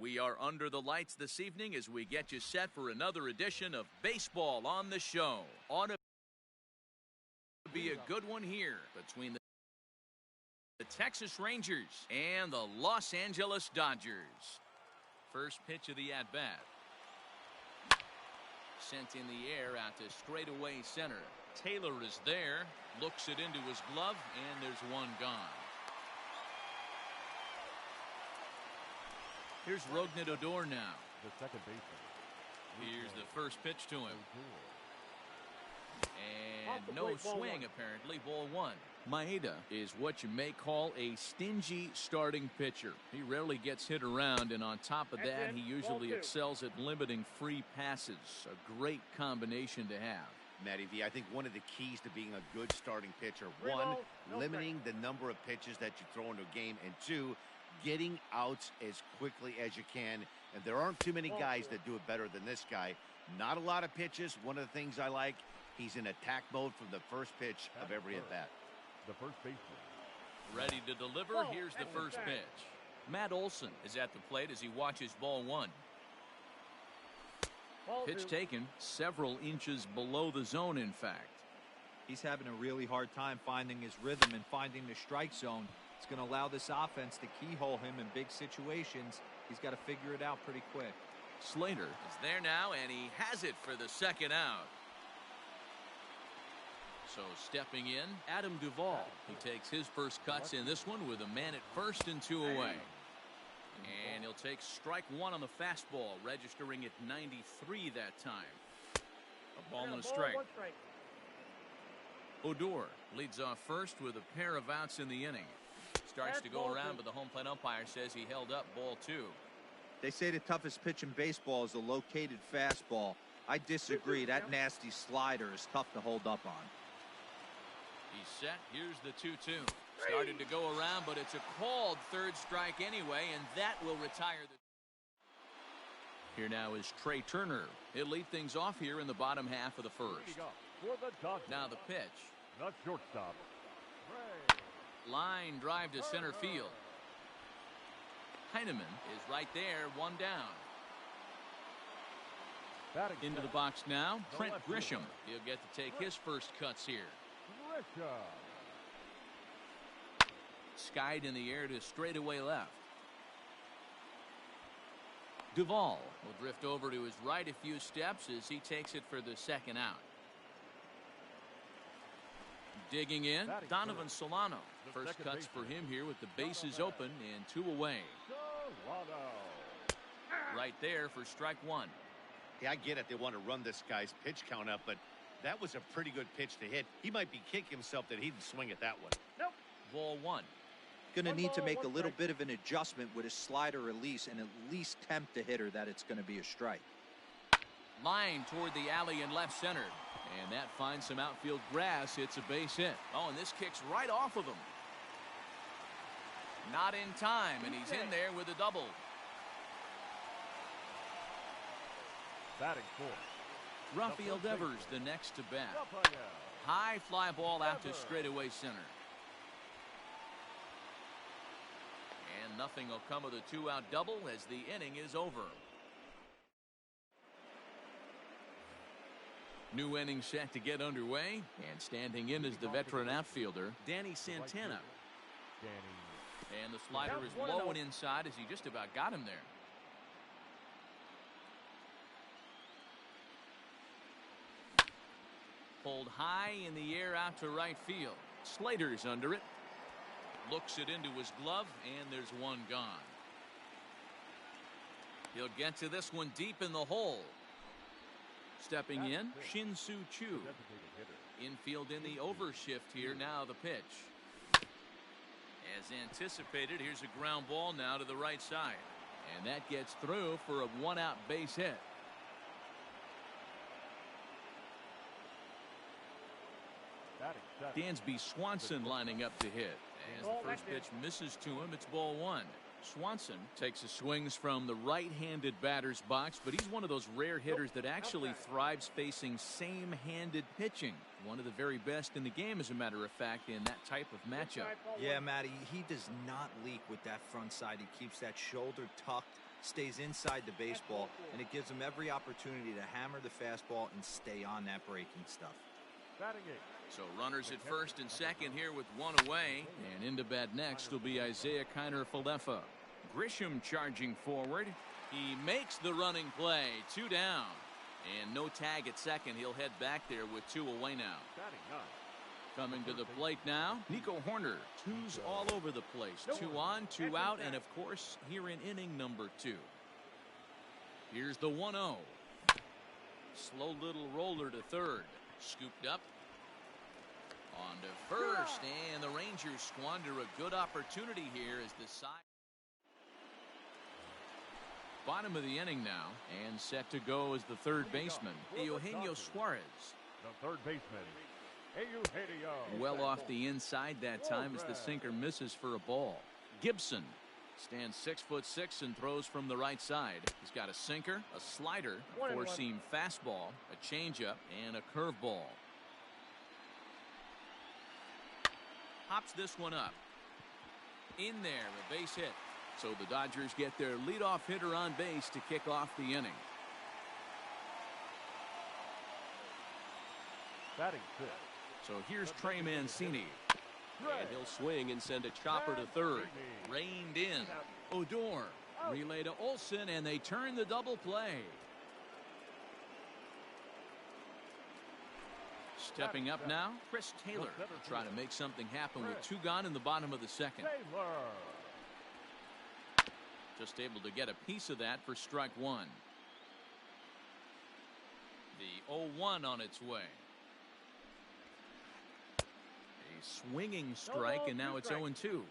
We are under the lights this evening as we get you set for another edition of Baseball on the Show. Ought to be a good one here between the Texas Rangers and the Los Angeles Dodgers. First pitch of the at-bat. Sent in the air out to straightaway center. Taylor is there, looks it into his glove, and there's one gone. Here's Rougned Odor now. The second baseman. Here's the first pitch to him. And no swing, apparently. Ball one. Maeda is what you may call a stingy starting pitcher. He rarely gets hit around, and on top of that, he usually excels at limiting free passes. A great combination to have. Matty V, I think one of the keys to being a good starting pitcher, one, limiting the number of pitches that you throw into a game, and two, getting outs as quickly as you can. And there aren't too many guys that do it better than this guy. Not a lot of pitches. One of the things I like, he's in attack mode from the first pitch of every at-bat. The first baseman. Ready to deliver. Here's the first pitch. Matt Olson is at the plate as he watches ball one. Pitch taken several inches below the zone, in fact. He's having a really hard time finding his rhythm and finding the strike zone. It's going to allow this offense to keyhole him in big situations. He's got to figure it out pretty quick. Slater is there now, and he has it for the second out. So stepping in, Adam Duvall. He takes his first cuts in this one with a man at first and two away. And he'll take strike one on the fastball, registering at 93 that time. A ball and a strike. Odor leads off first with a pair of outs in the inning. Starts to go around, but the home plate umpire says he held up ball two. They say the toughest pitch in baseball is a located fastball. I disagree. That nasty slider is tough to hold up on. He's set. Here's the 2-2. Started to go around, but it's a called third strike anyway, and that will retire the... Here now is Trey Turner. He'll lead things off here in the bottom half of the first. Now the pitch. The shortstop. Line drive to center field. Heineman is right there, one down. Into the box now, Trent Grisham. He'll get to take his first cuts here. Skied in the air to straightaway left. Duvall will drift over to his right a few steps as he takes it for the second out. Digging in, Donovan Solano. First cuts for him here with the bases open and two away. Right there for strike one. Yeah, I get it. They want to run this guy's pitch count up, but that was a pretty good pitch to hit. He might be kicking himself that he didn't swing at that one. Nope. Ball one. Going to need to make a little bit of an adjustment with his slider release and at least tempt the hitter that it's going to be a strike. Line toward the alley in left center. And that finds some outfield grass. It's a base hit. Oh, and this kicks right off of him. Not in time, and he's in there with a double. Batting fourth. Rafael Devers the next to bat. High fly ball out to straightaway center. And nothing will come of the two-out double as the inning is over. New inning set to get underway, and standing in is the veteran outfielder, Danny Santana. And the slider is low and inside as he just about got him there. Pulled high in the air out to right field. Slater's under it. Looks it into his glove, and there's one gone. He'll get to this one deep in the hole. Stepping in, Shin-Soo Choo. Infield in the overshift here. Now the pitch. As anticipated, here's a ground ball now to the right side. And that gets through for a one-out base hit. Dansby Swanson lining up to hit. As the first pitch misses to him, it's ball one. Swanson takes his swings from the right-handed batter's box, but he's one of those rare hitters that actually thrives facing same-handed pitching. One of the very best in the game, as a matter of fact, in that type of matchup. Yeah, Matty, he does not leak with that front side. He keeps that shoulder tucked, stays inside the baseball, and it gives him every opportunity to hammer the fastball and stay on that breaking stuff. So runners at first and second here with one away. And into bat next will be Isaiah Kiner-Falefa. Grisham charging forward. He makes the running play. 2 down. And no tag at second. He'll head back there with 2 away now. Coming to the plate now, Nico Horner. 2s all over the place. 2 on, 2 out, and of course, here in inning number 2. Here's the 1-0. Slow little roller to third. Scooped up. On to first, and the Rangers squander a good opportunity here as the side. Bottom of the inning now, and set to go as the third baseman, Eugenio Suarez. The third baseman, Eugenio. Well off the inside that time as the sinker misses for a ball. Gibson stands 6'6" and throws from the right side. He's got a sinker, a slider, a 4-seam fastball, a changeup, and a curveball. Hops this one up. In there, a base hit. So the Dodgers get their leadoff hitter on base to kick off the inning. Batting fifth. So here's Trey Mancini. And he'll swing and send a chopper to third. Reined in. Odor. Relay to Olsen, and they turn the double play. Stepping up now, Chris Taylor. Trying to make something happen with 2 gone in the bottom of the second. Just able to get a piece of that for strike 1. The 0-1 on its way. A swinging strike, and now it's 0-2.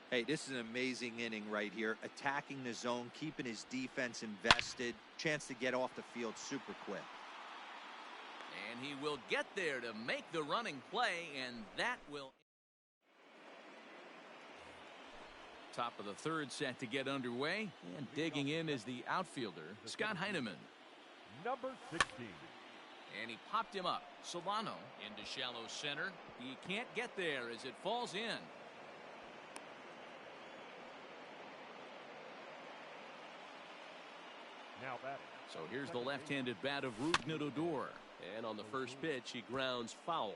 Hey, this is an amazing inning right here. Attacking the zone, keeping his defense invested. Chance to get off the field super quick. And he will get there to make the running play, and that will... Top of the third set to get underway, and digging in is the outfielder, Scott Heineman. Number 16. And he popped him up. Solano into shallow center. He can't get there as it falls in. Now batting. So here's the left-handed bat of Rougned Odor. And on the first pitch, he grounds foul.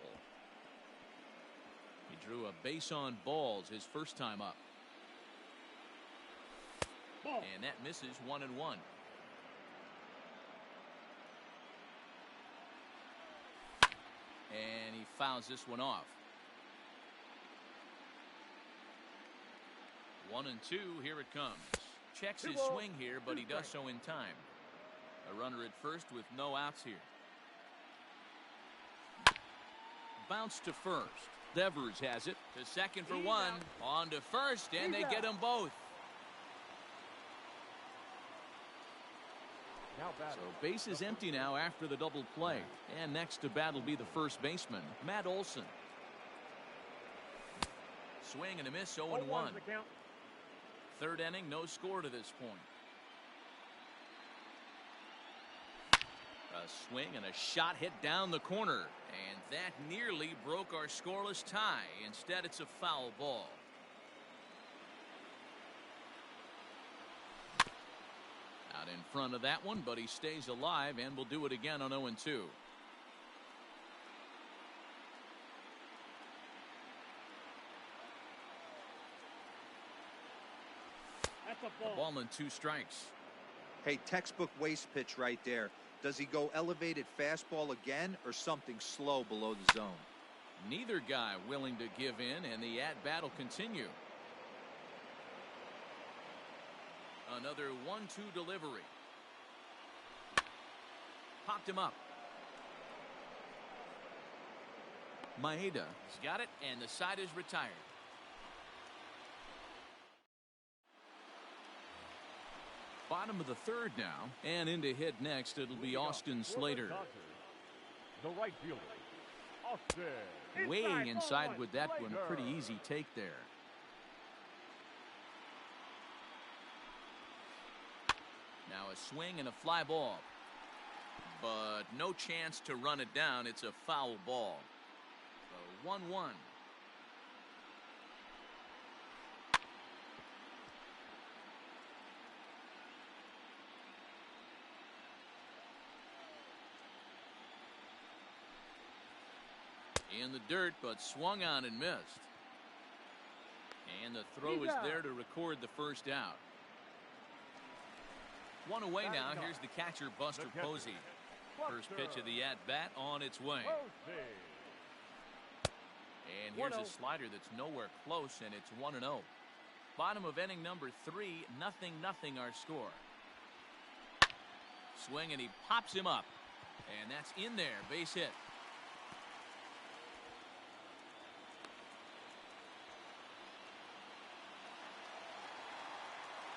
He drew a base on balls his first time up. And that misses 1-1. And he fouls this one off. 1-2, here it comes. Checks his swing here, but he does so in time. A runner at first with no outs here. Bounce to first. Devers has it to second for 1. On to first, and they get them both. So base is empty now after the double play. And next to bat will be the first baseman, Matt Olson. Swing and a miss, 0-1. Third inning, no score to this point. A swing and a shot hit down the corner. And that nearly broke our scoreless tie. Instead, it's a foul ball. Out in front of that one, but he stays alive and will do it again on 0-2. A ball and 2 strikes. Hey, textbook waste pitch right there. Does he go elevated fastball again or something slow below the zone? Neither guy willing to give in, and the at-bat will continue. Another 1-2 delivery. Popped him up. Maeda has got it, and the side is retired. Bottom of the third now, and in to hit next, it'll be Austin Slater. The right fielder, Austin. Way inside with that one, pretty easy take there. Now a swing and a fly ball. But no chance to run it down. It's a foul ball. So 1-1. In the dirt, but swung on and missed. And the throw is there to record the first out. One away now. Here's the catcher, Buster Posey. First pitch of the at-bat on its way. And here's a slider that's nowhere close, and it's 1-0. Bottom of inning number 3, 0-0 our score. Swing, and he pops him up. And that's in there, base hit.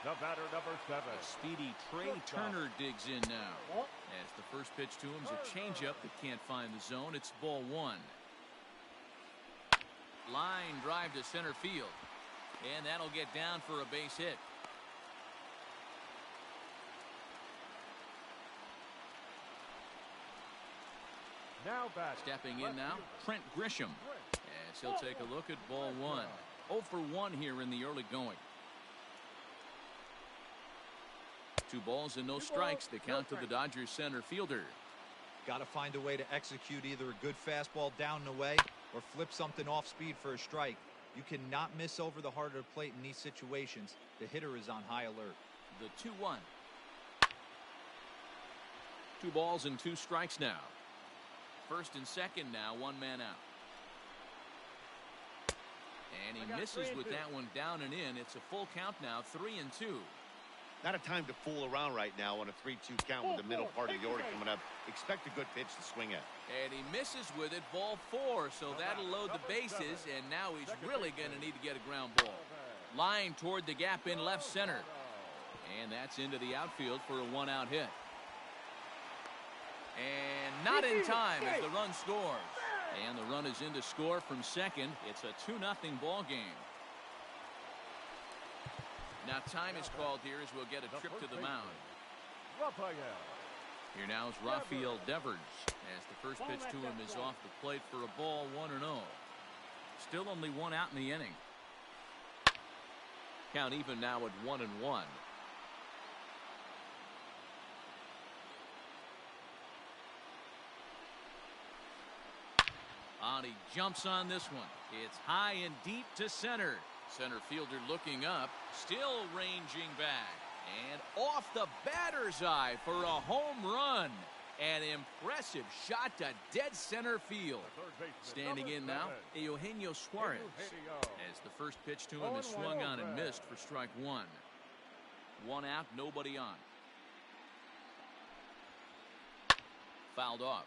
The batter, number 7. A speedy Trey Turner digs in now. As the first pitch to him is a changeup that can't find the zone. It's ball 1. Line drive to center field. And that'll get down for a base hit. Now batting. Stepping in now, Trent Grisham. As he'll take a look at ball 1. 0 for 1 here in the early going. 2 balls and no strikes. The count to the Dodgers center fielder. Got to find a way to execute either a good fastball down and away or flip something off speed for a strike. You cannot miss over the heart of the plate in these situations. The hitter is on high alert. The 2-1. 2 balls and 2 strikes now. First and second now, 1 man out. And he misses with that one down and in. It's a full count now, 3-2. Not a time to fool around right now on a 3-2 count with the middle part of the order coming up. Expect a good pitch to swing at. And he misses with it, ball 4, so that'll load the bases, and now he's really going to need to get a ground ball. Line toward the gap in left center. And that's into the outfield for a 1-out hit. And not in time as the run scores. And the run is in to score from second. It's a 2-0 ball game. Now time is called here as we'll get a trip to the mound. Here now is Rafael Devers as the first pitch to him is off the plate for a ball, 1-0. Still only 1 out in the inning. Count even now at 1-1. And he jumps on this one. It's high and deep to center. Center fielder looking up, still ranging back. And off the batter's eye for a home run. An impressive shot to dead center field. Standing in now, Eugenio Suarez. As the first pitch to him is swung on and missed for strike 1. 1 out, nobody on. Fouled off.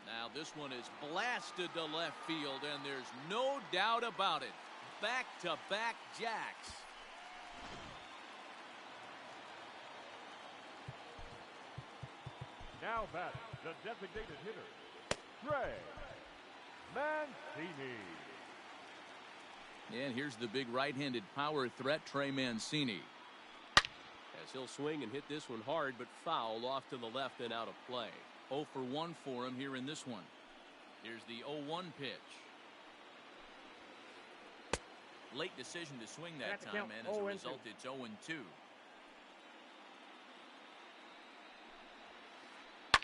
Now this one is blasted to left field, and there's no doubt about it. Back-to-back jacks. Now batting, the designated hitter, Trey Mancini. And here's the big right-handed power threat, Trey Mancini. As he'll swing and hit this one hard, but fouled off to the left and out of play. 0 for 1 for him here in this one. Here's the 0-1 pitch. Late decision to swing that time, and as a result, it's 0-2. A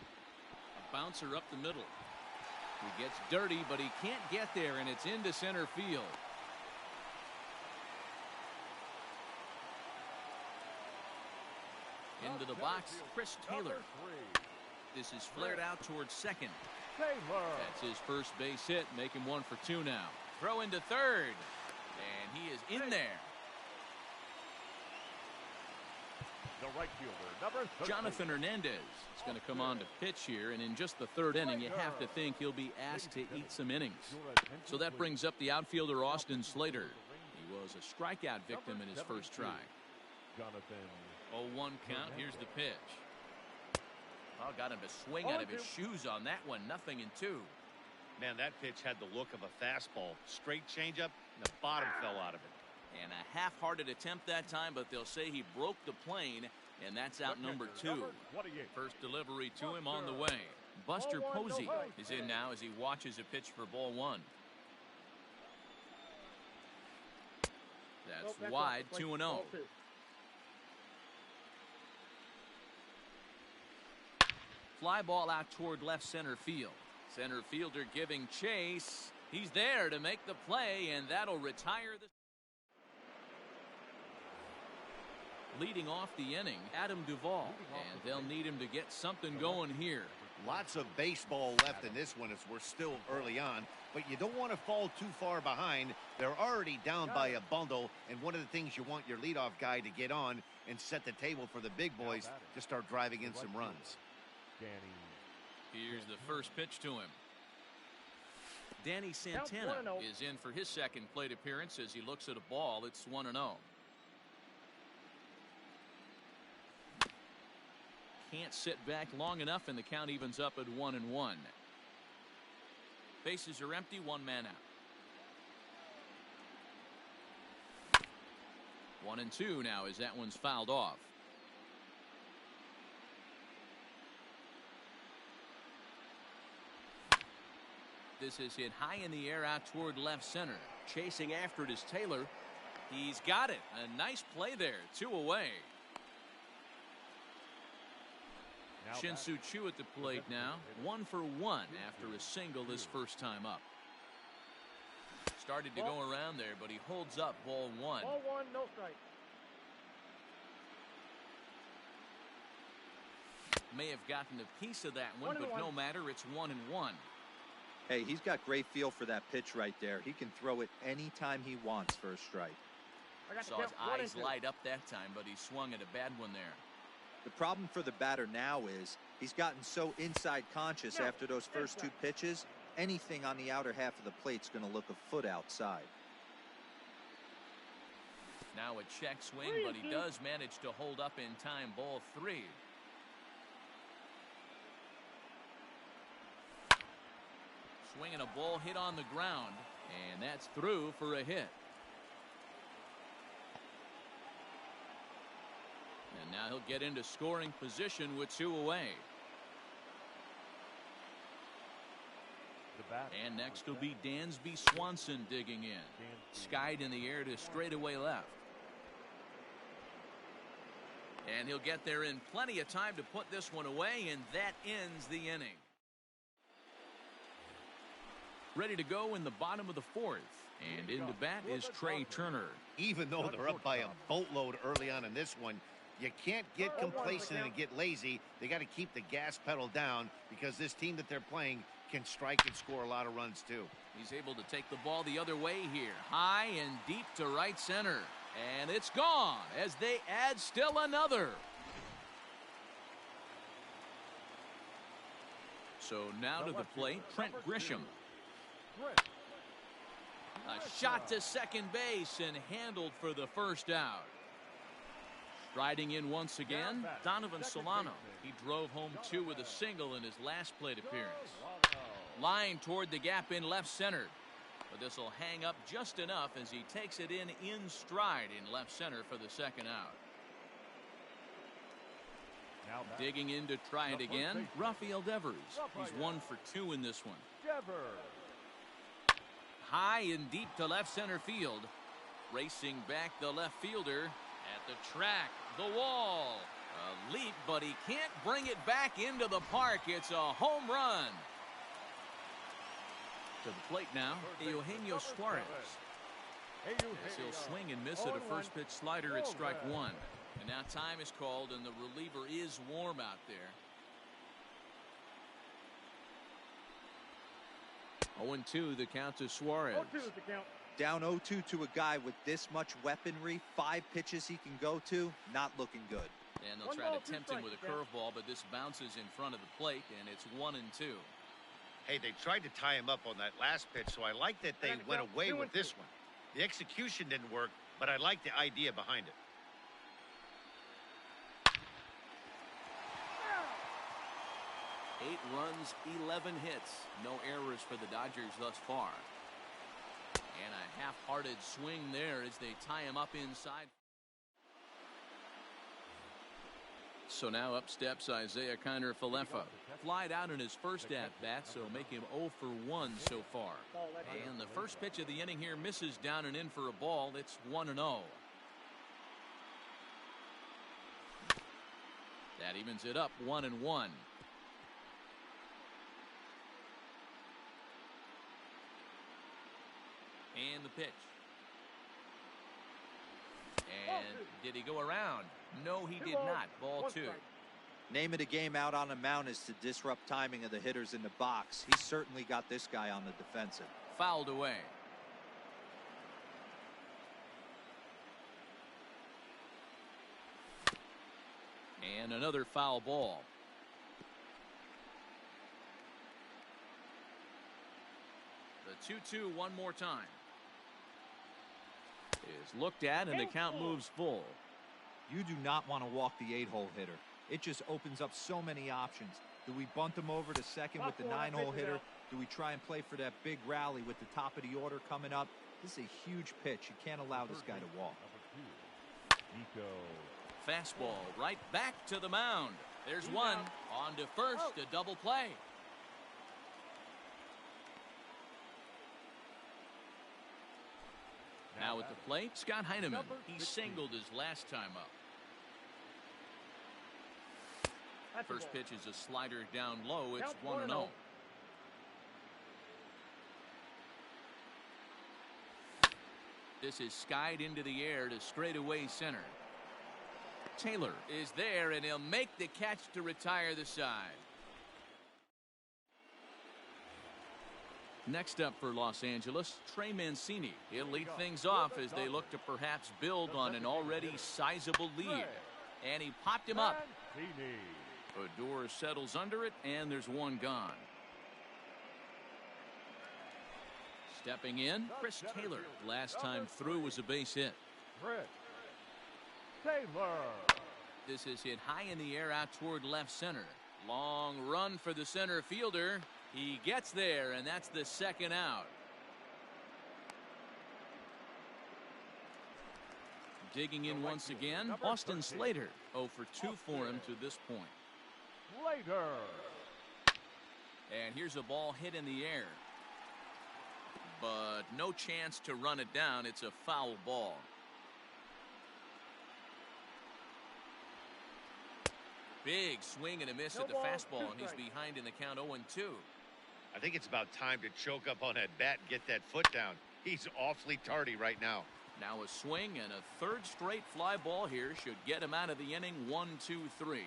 bouncer up the middle. He gets dirty, but he can't get there, and it's into center field. Into the box, Chris Taylor. This is flared out towards second. That's his first base hit, make him 1 for 2 now. Throw into third, and he is in there. The right fielder, number 13. Jonathan Hernandez is going to come on to pitch here, and in just the 3rd inning, you have to think he'll be asked to eat some innings. So that brings up the outfielder, Austin Slater. He was a strikeout victim in his first try. 0-1 count, here's the pitch. Oh, got him to swing out of his shoes on that one. 0-2. Man, that pitch had the look of a fastball. Straight changeup, and the bottom fell out of it. And a half-hearted attempt that time, but they'll say he broke the plane, and that's out number 2. First delivery to him on the way. Buster Posey is in now as he watches a pitch for ball 1. That's wide, 2-0. Fly ball out toward left center field. Center fielder giving chase. He's there to make the play, and that'll retire the... Leading off the inning, Adam Duvall, and they'll need him to get something going here. Lots of baseball left in this one as we're still early on, but you don't want to fall too far behind. They're already down by a bundle, and one of the things you want your leadoff guy to get on and set the table for the big boys to start driving in some runs. Here's the first pitch to him. Danny Santana is in for his second plate appearance as he looks at a ball. It's 1-0. Can't sit back long enough, and the count evens up at 1-1. Bases are empty, one man out. 1-2 now as that one's fouled off. This is hit high in the air out toward left center. Chasing after it is Taylor. He's got it. A nice play there. 2 away. Shin-Soo Choo at the plate now. 1 for 1 after a single his first time up. Started to go around there, but he holds up ball 1. Ball 1, no strike. May have gotten a piece of that one, but no matter. It's 1-1. Hey, he's got great feel for that pitch right there. He can throw it anytime he wants for a strike. Saw his eyes light up that time, but he swung at a bad one there. The problem for the batter now is he's gotten so inside conscious after those first 2 pitches, anything on the outer half of the plate's going to look a foot outside. Now a check swing, but he does manage to hold up in time. Ball 3. Swinging a ball hit on the ground, and that's through for a hit. And now he'll get into scoring position with 2 away. And next will be Dansby Swanson digging in. Skied in the air to straightaway left. And he'll get there in plenty of time to put this one away, and that ends the inning. Ready to go in the bottom of the 4th. And in to bat is Trey Turner. Even though they're up by a boatload early on in this one, you can't get complacent and get lazy. They got to keep the gas pedal down because this team that they're playing can strike and score a lot of runs too. He's able to take the ball the other way here. High and deep to right center. And it's gone as they add still another. So now to the plate, Trent Grisham. A shot to second base and handled for the first out. Striding in once again, Donovan Solano. He drove home 2 with a single in his last plate appearance. Line toward the gap in left center. But this will hang up just enough as he takes it in stride in left center for the second out. Digging in to try it again, Rafael Devers. He's 1 for 2 in this one. High and deep to left center field. Racing back the left fielder at the track, the wall. A leap, but he can't bring it back into the park. It's a home run. To the plate now, Eugenio Suarez. As he'll swing and miss at a first pitch slider at strike 1. And now time is called, and the reliever is warm out there. 0-2 the count to Suarez. Down 0-2 to a guy with this much weaponry, 5 pitches he can go to, not looking good. And they'll try to tempt him with a curveball, but this bounces in front of the plate, and it's 1-2. Hey, they tried to tie him up on that last pitch, so I like that they went away with this one. The execution didn't work, but I like the idea behind it. Eight runs, 11 hits. No errors for the Dodgers thus far. And a half-hearted swing there as they tie him up inside. So now up steps Isaiah Kiner-Falefa. Flied out in his first at-bat, so make him 0 for 1 so far. And the first pitch of the inning here misses down and in for a ball. It's 1-0. That evens it up 1-1. And the pitch. And did he go around? No, he did not. Ball 2. Name of the game out on the mound is to disrupt timing of the hitters in the box. He certainly got this guy on the defensive. Fouled away. And another foul ball. The 2-2 one more time. Is looked at and the count moves full. You do not want to walk the 8-hole hitter. It just opens up so many options. Do we bunt him over to second with the 9-hole hitter? Do we try and play for that big rally with the top of the order coming up? This is a huge pitch. You can't allow this guy to walk. Fastball right back to the mound. There's one. On to first, a double play. Now at the plate, Scott Heineman. He singled his last time up. First pitch is a slider down low. It's 1-0. This is skied into the air to straightaway center. Taylor is there, and he'll make the catch to retire the side. Next up for Los Angeles, Trey Mancini. He'll lead things off as they look to perhaps build on an already sizable lead. And he popped him up. Odor settles under it, and there's one gone. Stepping in, Chris Taylor. Last time through was a base hit. Taylor. This is hit high in the air out toward left center. Long run for the center fielder. He gets there, and that's the second out. Digging in once again, Austin Slater. 0 for 2 for him to this point. Slater. And here's a ball hit in the air. But no chance to run it down. It's a foul ball. Big swing and a miss at the fastball, and he's behind in the count 0-2. I think it's about time to choke up on that bat and get that foot down. He's awfully tardy right now. Now a swing and a third straight fly ball here should get him out of the inning. 1-2-3.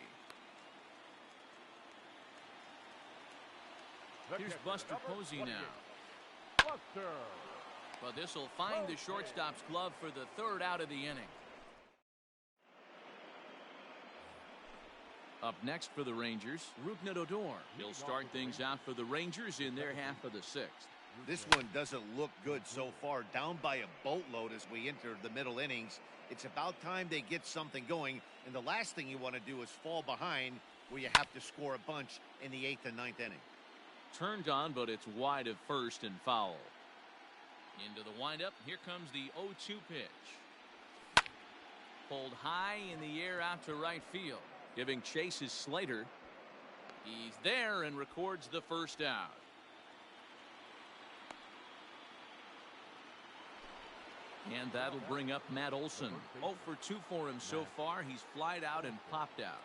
Here's Buster Posey now. Buster. But this will find the shortstop's glove for the third out of the inning. Up next for the Rangers, Rougned Odor. He'll start things out for the Rangers in their half of the 6th. This one doesn't look good so far. Down by a boatload as we enter the middle innings. It's about time they get something going. And the last thing you want to do is fall behind where you have to score a bunch in the 8th and 9th inning. Turned on, but it's wide of first and foul. Into the windup. Here comes the 0-2 pitch. Pulled high in the air out to right field. Giving chase is Slater. He's there and records the first out. And that'll bring up Matt Olson. 0 for 2 for him so far. He's flied out and popped out.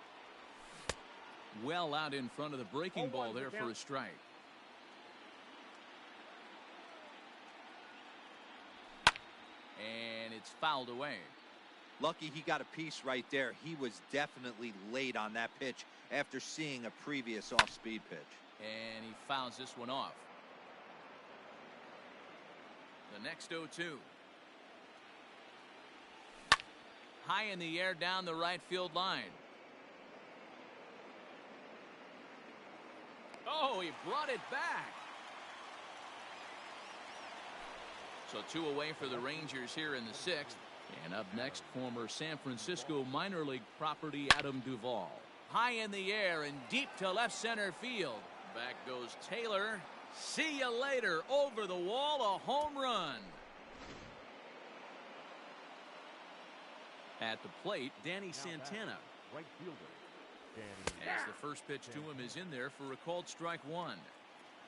Well out in front of the breaking ball there for a strike. And it's fouled away. Lucky he got a piece right there. He was definitely late on that pitch after seeing a previous off-speed pitch. And he fouls this one off. The next 0-2. High in the air down the right field line. Oh, he brought it back. So 2 away for the Rangers here in the 6th. And up next, former San Francisco minor league property Adam Duvall. High in the air and deep to left center field. Back goes Taylor. See you later. Over the wall, a home run. At the plate, Danny Santana. Right fielder. As the first pitch to him is in there for a called strike 1.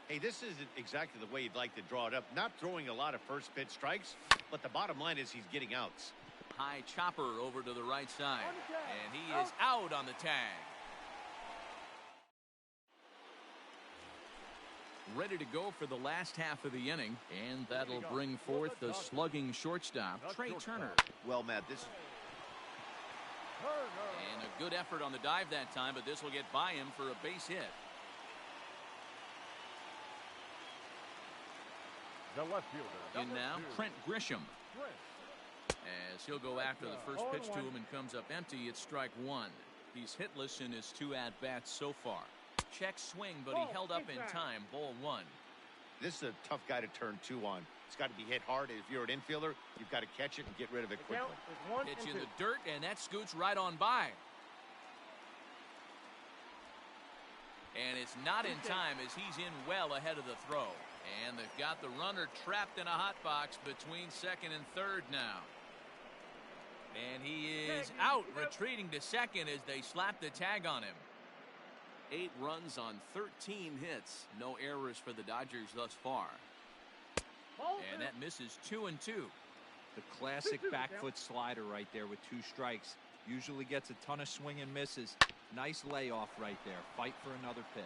Hey, this isn't exactly the way you'd like to draw it up. Not throwing a lot of first pitch strikes, but the bottom line is he's getting outs. High chopper over to the right side. And he is out on the tag. ready to go for the last half of the inning, and that'll bring forth the slugging shortstop, Trey Turner. Well, Matt, this... And a good effort on the dive that time, but this will get by him for a base hit. The left fielder. In now, Trent Grisham. As he'll go after the first pitch to him and comes up empty, it's strike one. He's hitless in his 2 at-bats so far. Check swing, but he held up in time. Ball 1. This is a tough guy to turn 2 on. It's got to be hit hard. If you're an infielder, you've got to catch it and get rid of it quickly. Pitch in the dirt, and that scoots right on by. And it's not in time as he's in well ahead of the throw. And they've got the runner trapped in a hot box between second and third now. And he is out, retreating to second as they slap the tag on him. 8 runs on 13 hits. No errors for the Dodgers thus far. And that misses 2-2. The classic back foot slider right there with 2 strikes. Usually gets a ton of swing and misses. Nice layoff right there. Fight for another pitch.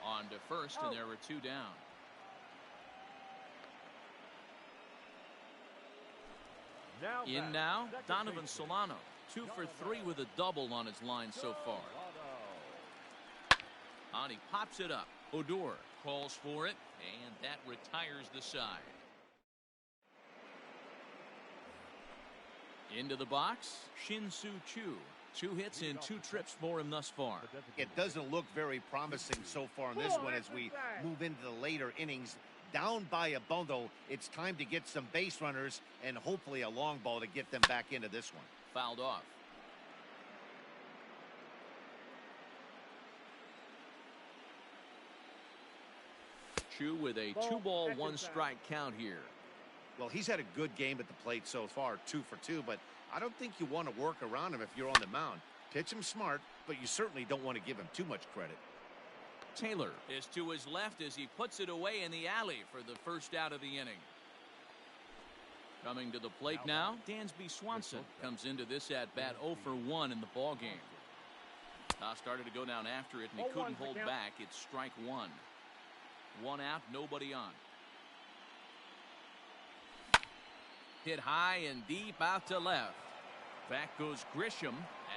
On to first, and there were 2 down. In now, Donovan Solano. 2 for 3 with a double on his line so far. And he pops it up. Odor calls for it, and that retires the side. Into the box, Shin-Soo Choo. 2 hits and 2 trips for him thus far. It doesn't look very promising so far in this one as we move into the later innings. Down by a bundle, it's time to get some base runners and hopefully a long ball to get them back into this one. Fouled off. Choo with a 2-ball, 1-strike count here. Well, he's had a good game at the plate so far, 2 for 2, but I don't think you want to work around him if you're on the mound. Pitch him smart, but you certainly don't want to give him too much credit. Taylor is to his left as he puts it away in the alley for the first out of the inning. Coming to the plate now, Dansby Swanson comes into this at-bat 0 for 1 in the ballgame. Started to go down after it, and he couldn't hold back. It's strike 1. 1 out, nobody on. Hit high and deep out to left. Back goes Grisham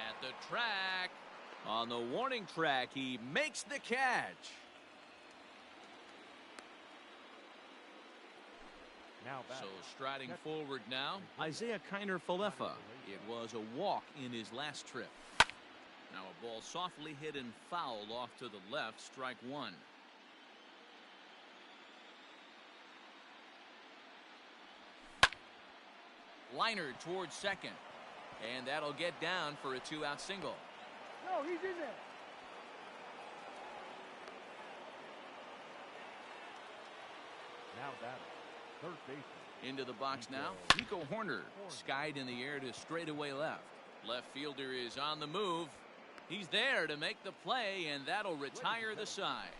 at the track. On the warning track, he makes the catch. So striding forward now, Isaiah Kiner Falefa. It was a walk in his last trip. Now a ball softly hit and fouled off to the left, strike 1. Liner towards second. And that'll get down for a 2-out single. No, he's in there. Now batting, third baseman. Into the box now, Nico Horner. Skied in the air to straightaway left. Left fielder is on the move. He's there to make the play, and that'll retire the side.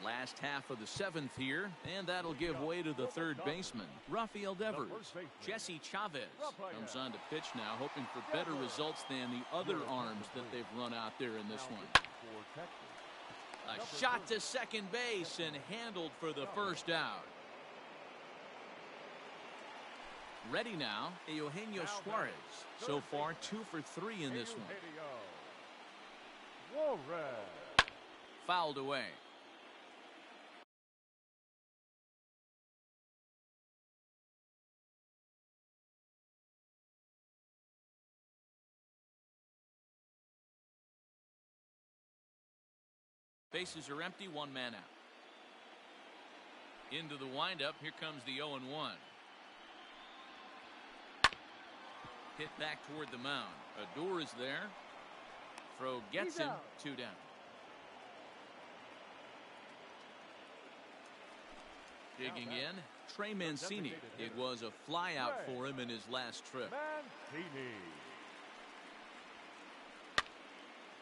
Last half of the 7th here, and that'll give way to the third baseman, Rafael Devers. Jesse Chavez comes on to pitch now, hoping for better results than the other arms that they've run out there in this one. A shot to second base and handled for the first out. Ready now, Eugenio Suarez. So far, 2 for 3 in this one. Fouled away. Bases are empty, 1 man out. Into the windup, here comes the 0-1. Hit back toward the mound. Odor is there. Throw gets him, 2 down. Digging in, Trey Mancini. It was a fly out for him in his last trip.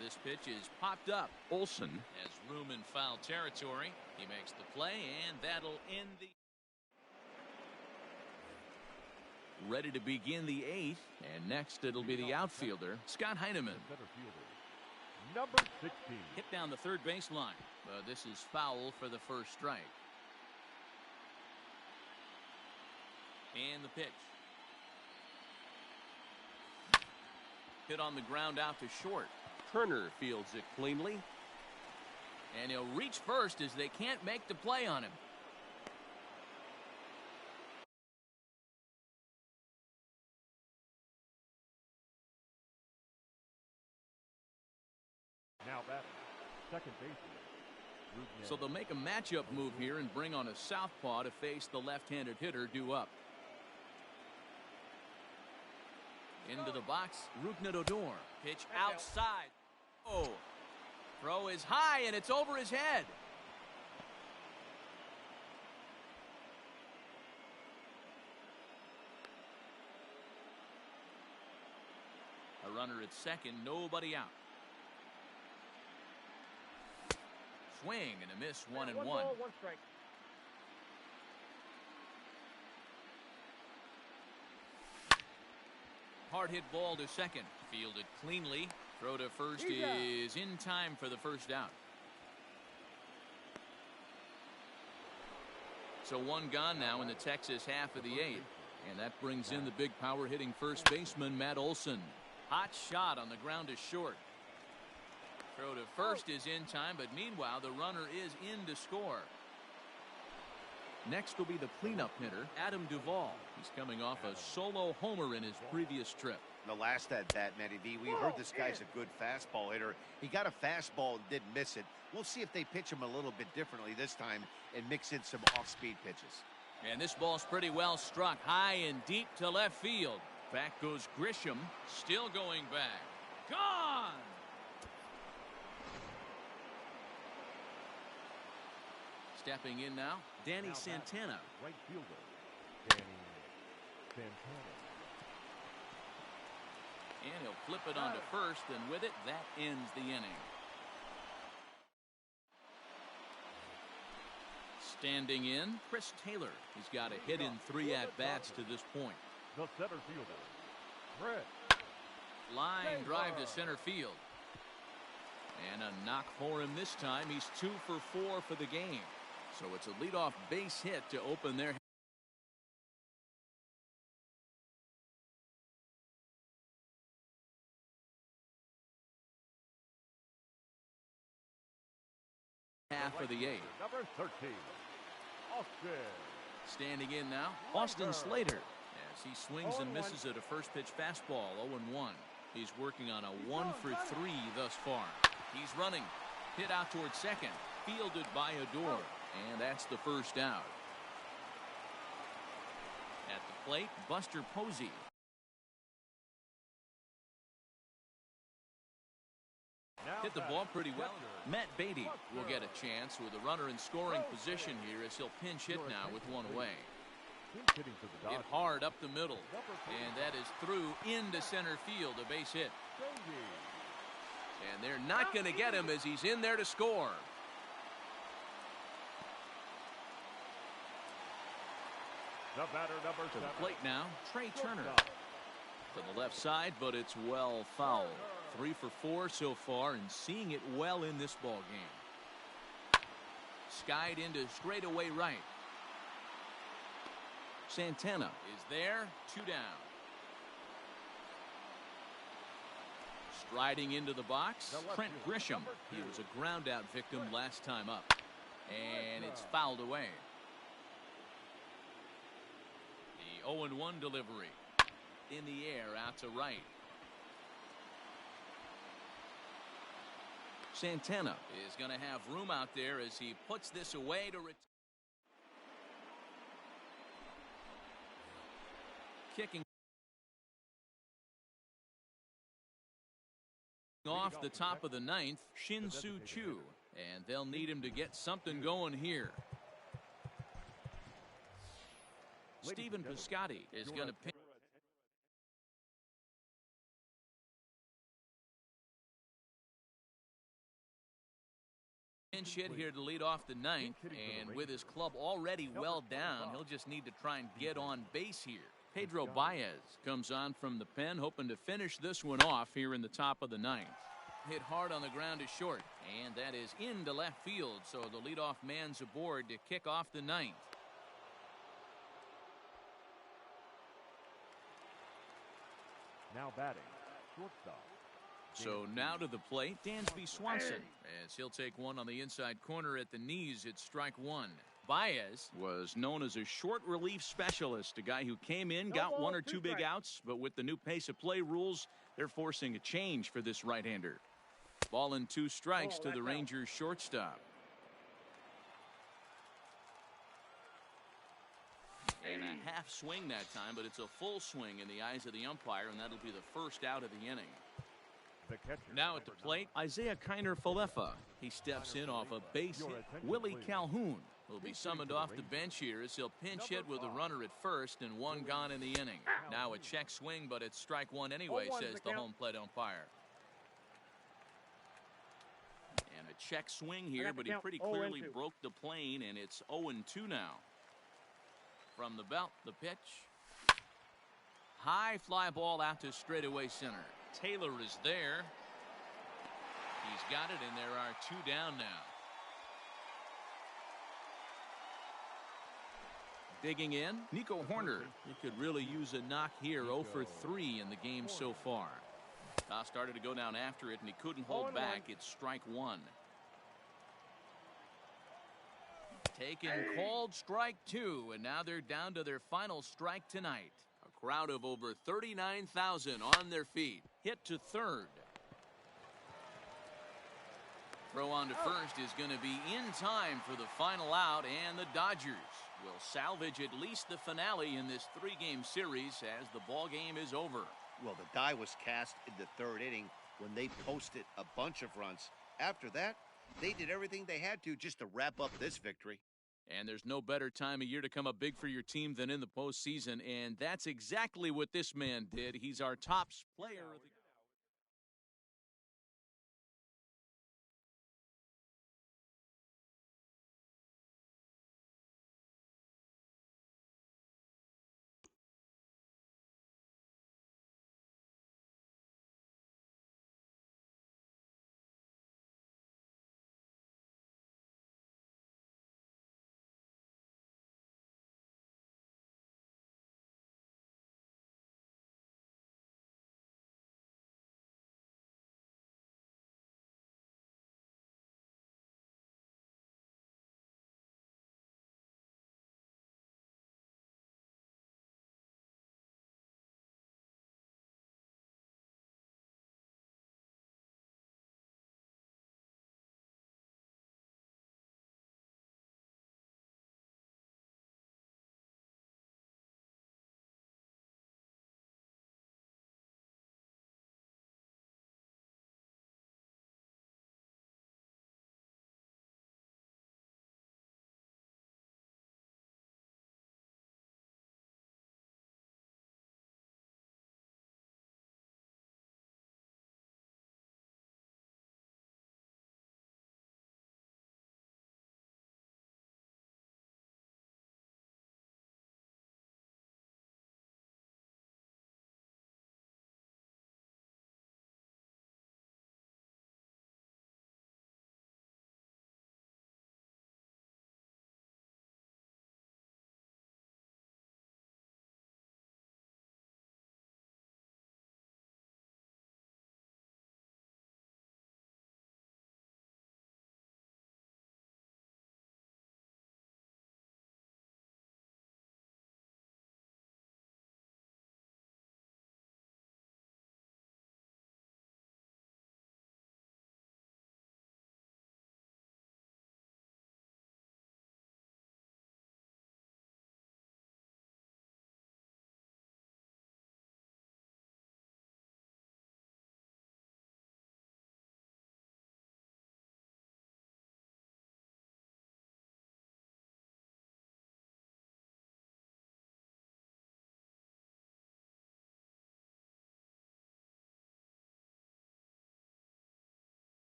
This pitch is popped up. Olsen has room in foul territory. He makes the play, and that'll end the... Ready to begin the 8th, and next it'll be the outfielder, Scott Heineman. number 16. Hit down the third baseline. But this is foul for the first strike. And the pitch. Hit on the ground out to short. Turner fields it cleanly. And he'll reach first as they can't make the play on him. Now batting, second baseman. So they'll make a matchup move here and bring on a southpaw to face the left-handed hitter due up. Into the box, Rougned Odor. Pitch outside. Oh, throw is high and it's over his head. A runner at second, nobody out. Swing and a miss, 1-1. One ball, one strike. Hard hit ball to second. Fielded cleanly. Throw to first is in time for the first out. So one gone now in the Texas half of the eighth. And that brings in the big power hitting first baseman Matt Olson. Hot shot on the ground is short. Throw to first is in time, but meanwhile the runner is in to score. Next will be the cleanup hitter, Adam Duvall. He's coming off a solo homer in his previous trip. The last at bat, Matty V, we heard this guy's a good fastball hitter. He got a fastball and didn't miss it. We'll see if they pitch him a little bit differently this time and mix in some off-speed pitches. And this ball's pretty well struck high and deep to left field. Back goes Grisham, still going back. Gone! Stepping in now, Danny Santana. Right fielder, Danny Santana. And he'll flip it onto first, and with it, that ends the inning. Standing in, Chris Taylor. He's got a hit in 3 at-bats to this point. The center fielder, Brett. Line drive to center field. And a knock for him this time. He's 2 for 4 for the game. So it's a leadoff base hit to open their half of the eighth. Number 13, Austin. Standing in now, Austin Slater. As he swings and misses at a first pitch fastball, 0-1. He's working on a 1 for 3 thus far. He's running. Hit out towards second. Fielded by Odor. And that's the first out. At the plate, Buster Posey. Hit the ball pretty well. Matt Beatty will get a chance with a runner in scoring position here as he'll pinch hit now with one away. Hit hard up the middle. And that is through into center field, a base hit. And they're not going to get him as he's in there to score. The batter, number 7. To the plate now, Trey Turner. To the left side, but it's well fouled. 3 for 4 so far, and seeing it well in this ball game. Skied into straightaway right. Santana is there, 2 down. Striding into the box, Trent Grisham. He was a ground out victim last time up. And it's fouled away. The 0-1 delivery. In the air, out to right. Santana is going to have room out there as he puts this away to kicking off the top of the ninth, Shin-Soo Choo, and they'll need him to get something going here. Stephen Piscotty is going to pick. Pinch hit here to lead off the ninth, and with his club already well down, he'll just need to try and get on base here. Pedro Baez comes on from the pen, hoping to finish this one off here in the top of the ninth. hit hard on the ground to short. And that is into left field, so the leadoff man's aboard to kick off the ninth. Now batting, shortstop. So now to the plate, Dansby Swanson, as he'll take one on the inside corner at the knees. It's strike one. Baez was known as a short relief specialist, a guy who came in, got one or two big outs, but with the new pace of play rules, they're forcing a change for this right-hander. Ball and 2 strikes to the Rangers shortstop. And a half swing that time, but it's a full swing in the eyes of the umpire, and that'll be the first out of the inning. The catcher, Now at the plate, Isaiah Kiner-Falefa. He steps in off a base hit. Willie Calhoun will be summoned off the bench here as he'll pinch hit with a runner at first and one gone in the inning. Now a check swing, but it's strike one anyway, says the home plate umpire. And a check swing here, but he pretty clearly broke the plane, and it's 0-2 now. From the belt, the pitch. High fly ball out to straightaway center. Taylor is there. He's got it, and there are 2 down now. Digging in, Nico Horner. He could really use a knock here. 0 for 3 in the game so far. Toss started to go down after it, and he couldn't hold back. It's strike one. Taken, called, strike 2, and now they're down to their final strike tonight. A crowd of over 39,000 on their feet. Hit to third. Throw on to first is going to be in time for the final out, and the Dodgers will salvage at least the finale in this 3-game series as the ball game is over. Well, the die was cast in the 3rd inning when they posted a bunch of runs. After that, they did everything they had to just to wrap up this victory. And there's no better time of year to come up big for your team than in the postseason, and that's exactly what this man did. He's our top player of the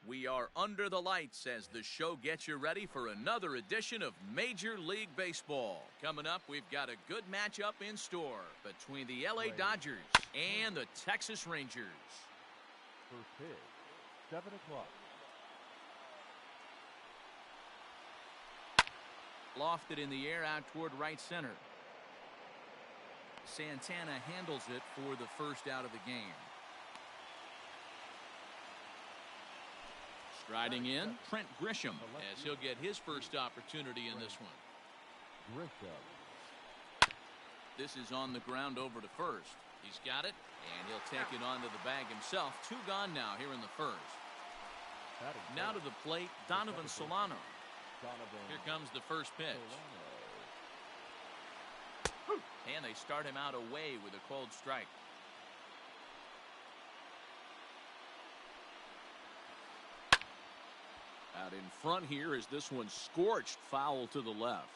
We are under the lights as the show gets you ready for another edition of Major League Baseball. Coming up, we've got a good matchup in store between the LA Dodgers and the Texas Rangers. First pitch, 7 o'clock. Lofted in the air out toward right center. Santana handles it for the first out of the game. Striding in, Trent Grisham, as he'll get his first opportunity in this one. Grisham. This is on the ground over to first. He's got it, and he'll take it onto the bag himself. 2 gone now here in the first. Now to the plate, Donovan Solano. Here comes the first pitch. And they start him out away with a cold strike. Out in front here is this one scorched foul to the left.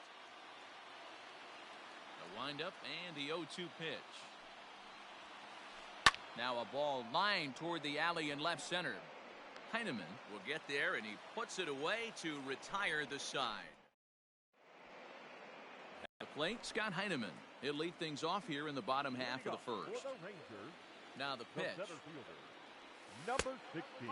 The windup and the 0-2 pitch. Now a ball lined toward the alley in left center. Heineman will get there and he puts it away to retire the side. At the plate, Scott Heineman. He'll lead things off here in the bottom half of the first. Now the pitch. Number 16.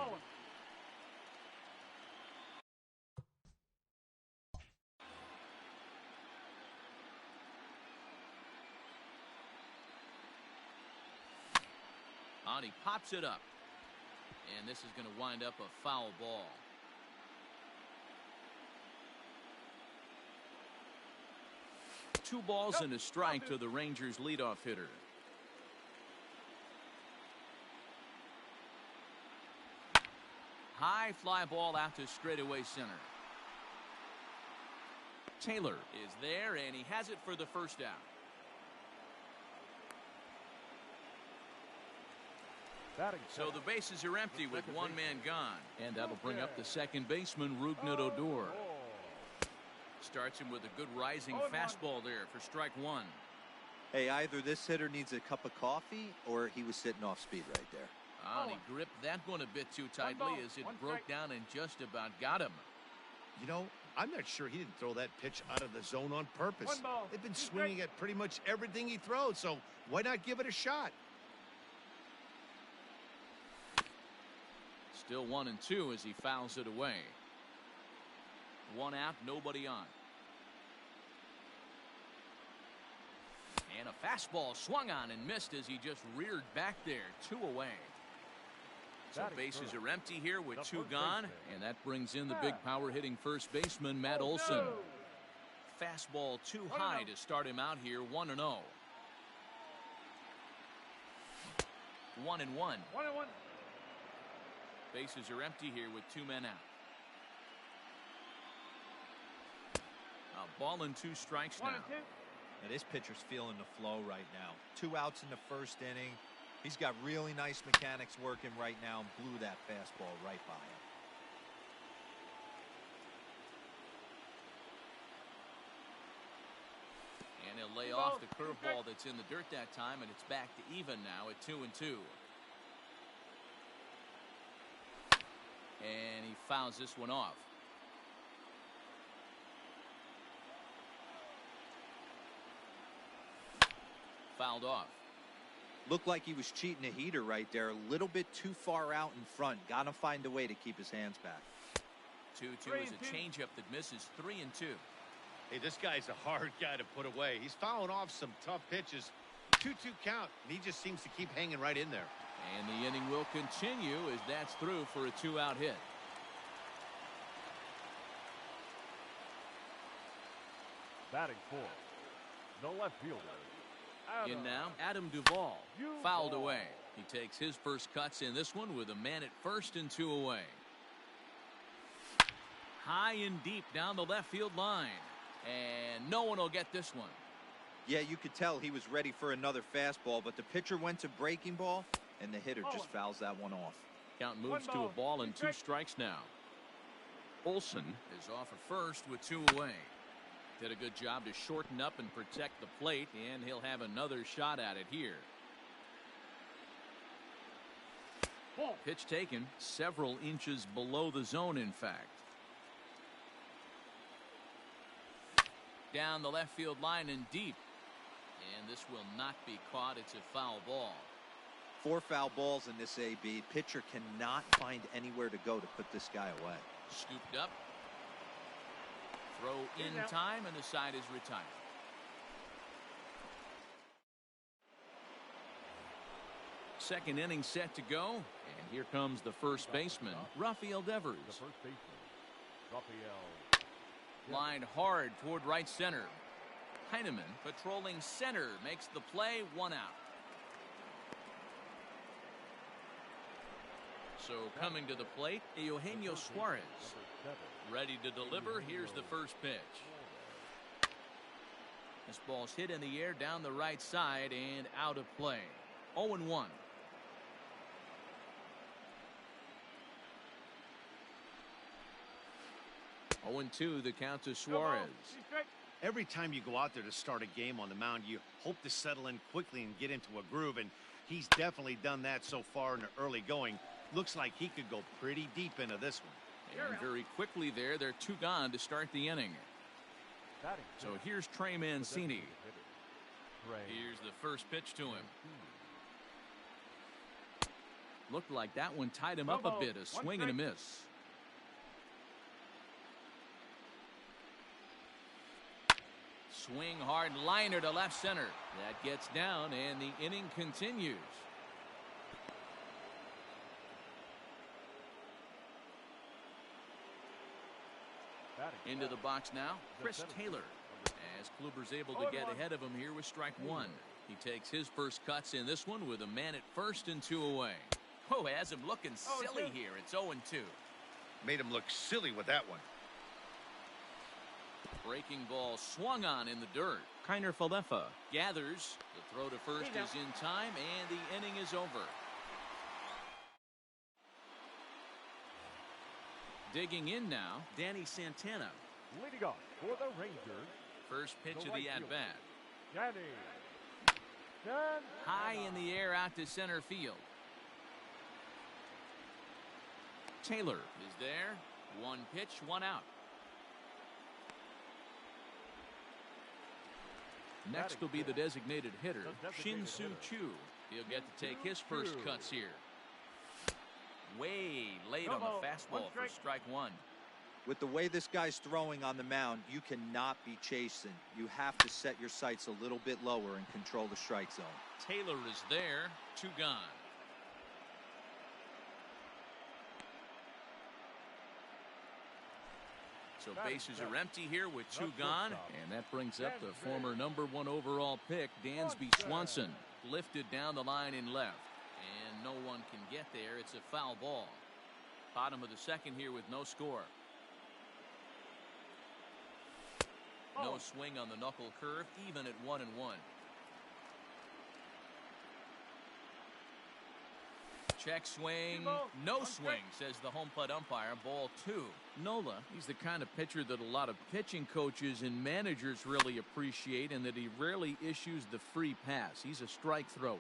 And he pops it up. And this is going to wind up a foul ball. Two balls and a strike to the Rangers leadoff hitter. High fly ball out to straightaway center. Taylor is there and he has it for the first out. So the bases are empty with 1 man gone. And that'll bring up the second baseman, Rougned Odor. Starts him with a good rising fastball there for strike 1. Hey, either this hitter needs a cup of coffee or he was sitting off speed right there. And he gripped that one a bit too tightly as it broke down and just about got him. You know, I'm not sure he didn't throw that pitch out of the zone on purpose. They've been swinging at pretty much everything he throws, so why not give it a shot? Still 1-2 as he fouls it away. 1 out, nobody on. And a fastball swung on and missed as he just reared back there. 2 away. So bases are empty here with 2 gone, and that brings in the big power hitting first baseman, Matt Olson. Fastball too high to start him out here, 1-0. 1-1. Bases are empty here with 2 men out. A ball and 2 strikes now. Now this pitcher's feeling the flow right now. 2 outs in the first inning. He's got really nice mechanics working right now and blew that fastball right by him. And he'll lay off the curveball that's in the dirt that time, and it's back to even now at 2-2. And he fouls this one off. Fouled off. Looked like he was cheating a heater right there. A little bit too far out in front. Got to find a way to keep his hands back. 2-2 is a changeup that misses. 3-2. Hey, this guy's a hard guy to put away. He's fouling off some tough pitches. 2-2 count. And he just seems to keep hanging right in there. And the inning will continue as that's through for a 2-out hit. Batting 4, the left fielder. In now, Adam Duvall. Fouled away. He takes his first cuts in this one with a man at first and 2 away. High and deep down the left field line. And no one will get this one. Yeah, you could tell he was ready for another fastball, but the pitcher went to breaking ball, and the hitter just fouls that one off. Count moves to a ball and 2 strikes now. Olson is off at first with 2 away. Did a good job to shorten up and protect the plate, and he'll have another shot at it here. Pitch taken several inches below the zone, in fact. Down the left field line and deep. And this will not be caught. It's a foul ball. 4 foul balls in this AB. Pitcher cannot find anywhere to go to put this guy away. Scooped up. Throw in time, and the side is retired. Second inning set to go, and here comes the first baseman, Rafael Devers. The first baseman, Rafael. Lined hard toward right center. Heineman patrolling center makes the play, 1 out. So coming to the plate, Eugenio Suarez. Ready to deliver. Here's the first pitch. This ball's hit in the air down the right side and out of play. 0-1. Oh, 0-2 the count to Suarez. Every time you go out there to start a game on the mound, you hope to settle in quickly and get into a groove, and he's definitely done that so far in the early going. Looks like he could go pretty deep into this one. And very quickly there, they're 2 gone to start the inning. So here's Trey Mancini. Here's the first pitch to him. Looked like that one tied him up a bit. A swing and a miss. Swing hard liner to left center. That gets down, and the inning continues. Into the box now, Chris Taylor. As Kluber's able to get ahead of him here with strike 1. He takes his first cuts in this one with a man at first and 2 away. Oh, has him looking silly here. It's 0-2. Made him look silly with that one. Breaking ball swung on in the dirt. Kiner Falefa gathers. The throw to first is in time, and the inning is over. Digging in now, Danny Santana. Leading off for the Rangers. First pitch of the at-bat. Danny. High in the air out to center field. Taylor is there. 1 pitch, 1 out. Next will be the designated hitter, Shin-Soo Choo. He'll get to take his first cuts here. Way late on the fastball for strike 1. With the way this guy's throwing on the mound, you cannot be chasing. You have to set your sights a little bit lower and control the strike zone. Taylor is there. 2 gone. So bases are empty here with 2 gone. And that brings up the former #1 overall pick, Dansby Swanson. Lifted down the line in left. And no one can get there. It's a foul ball. Bottom of the second here with no score. No swing on the knuckle curve, even at 1-1. Check swing, no swing, says the home plate umpire. Ball 2. Nola, he's the kind of pitcher that a lot of pitching coaches and managers really appreciate, and that he rarely issues the free pass. He's a strike thrower.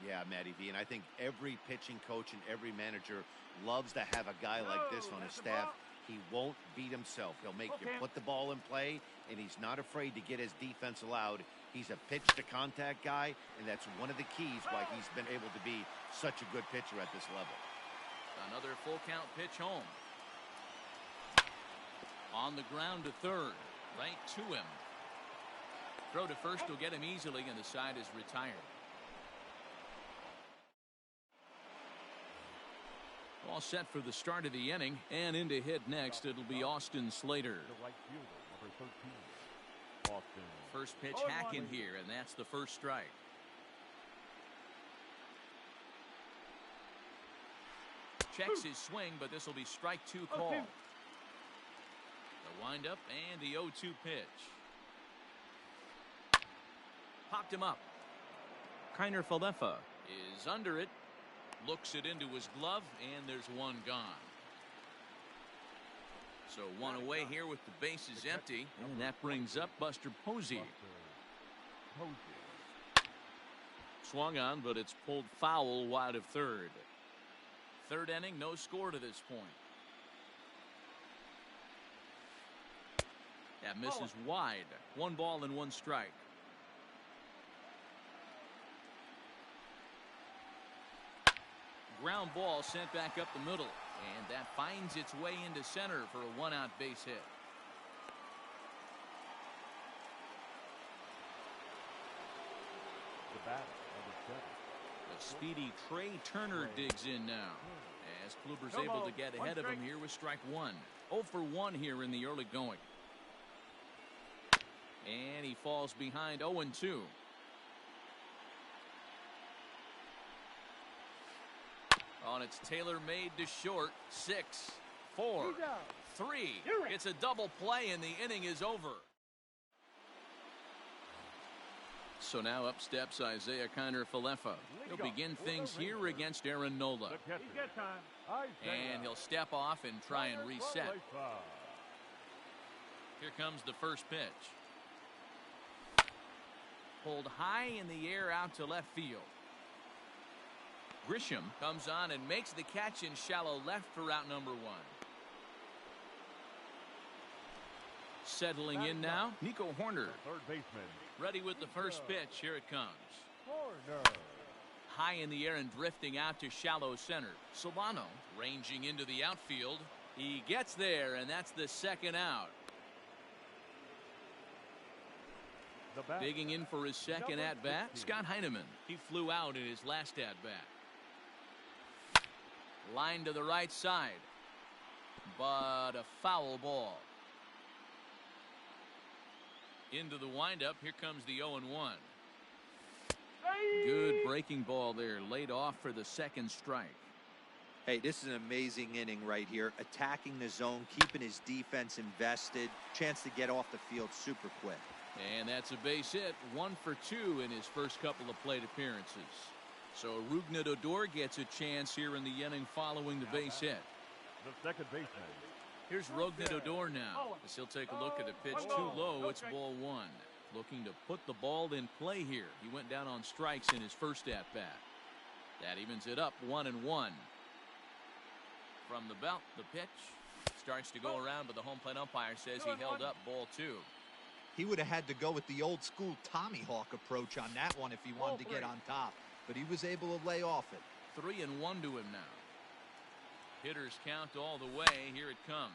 Yeah, Matty V, and I think every pitching coach and every manager loves to have a guy like this on his staff. He won't beat himself. He'll make you put the ball in play, and he's not afraid to get his defense allowed. He's a pitch-to-contact guy, and that's one of the keys why he's been able to be such a good pitcher at this level. Another full-count pitch home. On the ground to third. Right to him. Throw to first will get him easily, and the side is retired. All set for the start of the inning, and in to hit next, it'll be Austin Slater. First pitch hack in here, and that's the first strike. Checks his swing, but this will be strike 2 call. The windup and the 0-2 pitch. Popped him up. Kiner Falefa is under it. Looks it into his glove, and there's 1 gone. So 1 away here with the bases empty, and that brings up Buster Posey. Swung on, but it's pulled foul wide of third. Third inning, no score to this point. That misses wide. 1 ball and 1 strike. Ground ball sent back up the middle, and that finds its way into center for a 1-out base hit. The bat, number 7. The speedy Trey Turner digs in now, as Kluber's able to get ahead of him here with strike 1. 0 for 1 here in the early going. And he falls behind 0-2. On its tailor-made to short. 6, 4, 3. It's a double play and the inning is over. So now up steps Isaiah Kiner-Falefa. He'll begin things here against Aaron Nola. And he'll step off and try and reset. Here comes the first pitch. Pulled high in the air out to left field. Grisham comes on and makes the catch in shallow left for out number 1. Settling in now, Nico Horner. Third baseman. Ready with the first pitch. Here it comes. Horner. High in the air and drifting out to shallow center. Solano ranging into the outfield. He gets there, and that's the second out. Digging in for his second at-bat, Scott Heineman. He flew out in his last at-bat. Line to the right side, but a foul ball. Into the windup, here comes the 0-1. Good breaking ball there, laid off for the second strike. Hey, this is an amazing inning right here. Attacking the zone, keeping his defense invested. Chance to get off the field super quick. And that's a base hit. 1 for 2 in his first couple of plate appearances. So Rougned Odor gets a chance here in the inning following the base hit. The second baseman. Here's Rougned Odor now, as he'll take a look at a pitch too low. It's ball 1. Looking to put the ball in play here. He went down on strikes in his first at-bat. That evens it up 1-1. From the belt, the pitch starts to go around, but the home plate umpire says he held up ball 2. He would have had to go with the old school Tommy Hawk approach on that one if he wanted to get on top. But he was able to lay off it. 3-1 to him now. Hitters count all the way. Here it comes.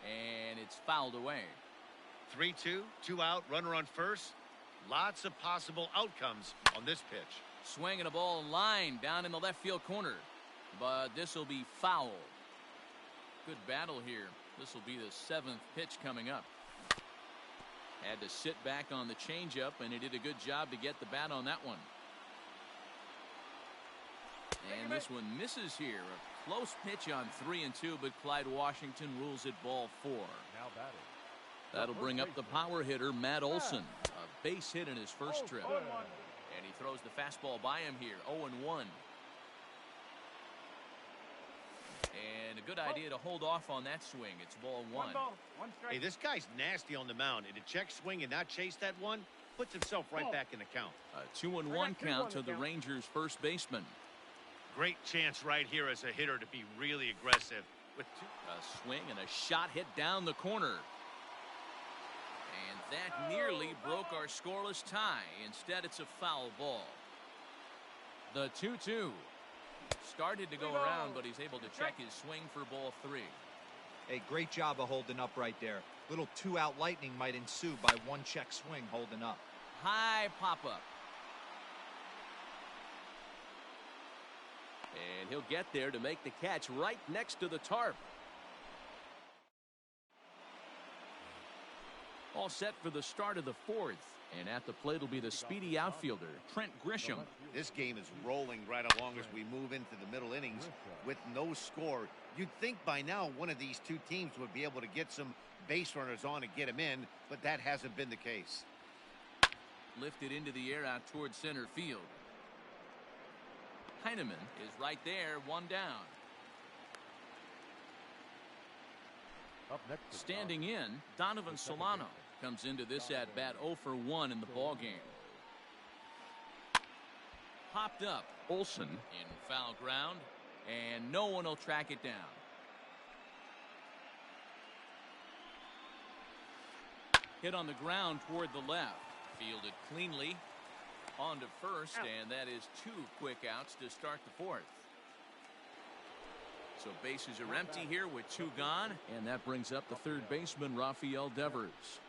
And it's fouled away. 3-2, 2 out, runner on first. Lots of possible outcomes on this pitch. Swinging a ball line down in the left field corner. But this will be foul. Good battle here. This will be the 7th pitch coming up. Had to sit back on the changeup, and he did a good job to get the bat on that one. And this one misses here. A close pitch on 3-2, but Clyde Washington rules it ball 4. Now batting. That'll bring up the power hitter, Matt Olson. A base hit in his first trip. And he throws the fastball by him here. 0-1. And a good idea to hold off on that swing. It's ball 1. Hey, this guy's nasty on the mound. And to check swing and not chase that one, puts himself right back in the count. A 2-1 count to the Rangers' first baseman. Great chance right here as a hitter to be really aggressive. With a swing and a shot hit down the corner. And that nearly broke our scoreless tie. Instead, it's a foul ball. The 2-2. Started to go around, but he's able to check his swing for ball 3. Hey, great job of holding up right there. Little 2-out lightning might ensue by 1 check swing holding up. High pop-up. And he'll get there to make the catch right next to the tarp. All set for the start of the 4th. And at the plate will be the speedy outfielder, Trent Grisham. this game is rolling right along as we move into the middle innings with no score. You'd think by now one of these two teams would be able to get some base runners on and get them in, but that hasn't been the case. Lifted into the air out towards center field. Heineman is right there, 1 down. Up next, Standing in, Donovan Solano comes into this at bat 0 for 1 in the ball game. Popped up, Olson in foul ground, And no one will track it down. Hit on the ground toward the left. Fielded cleanly. On to first, and that is 2 quick outs to start the 4th. So bases are empty here with 2 gone, and that brings up the third baseman, Rafael Devers.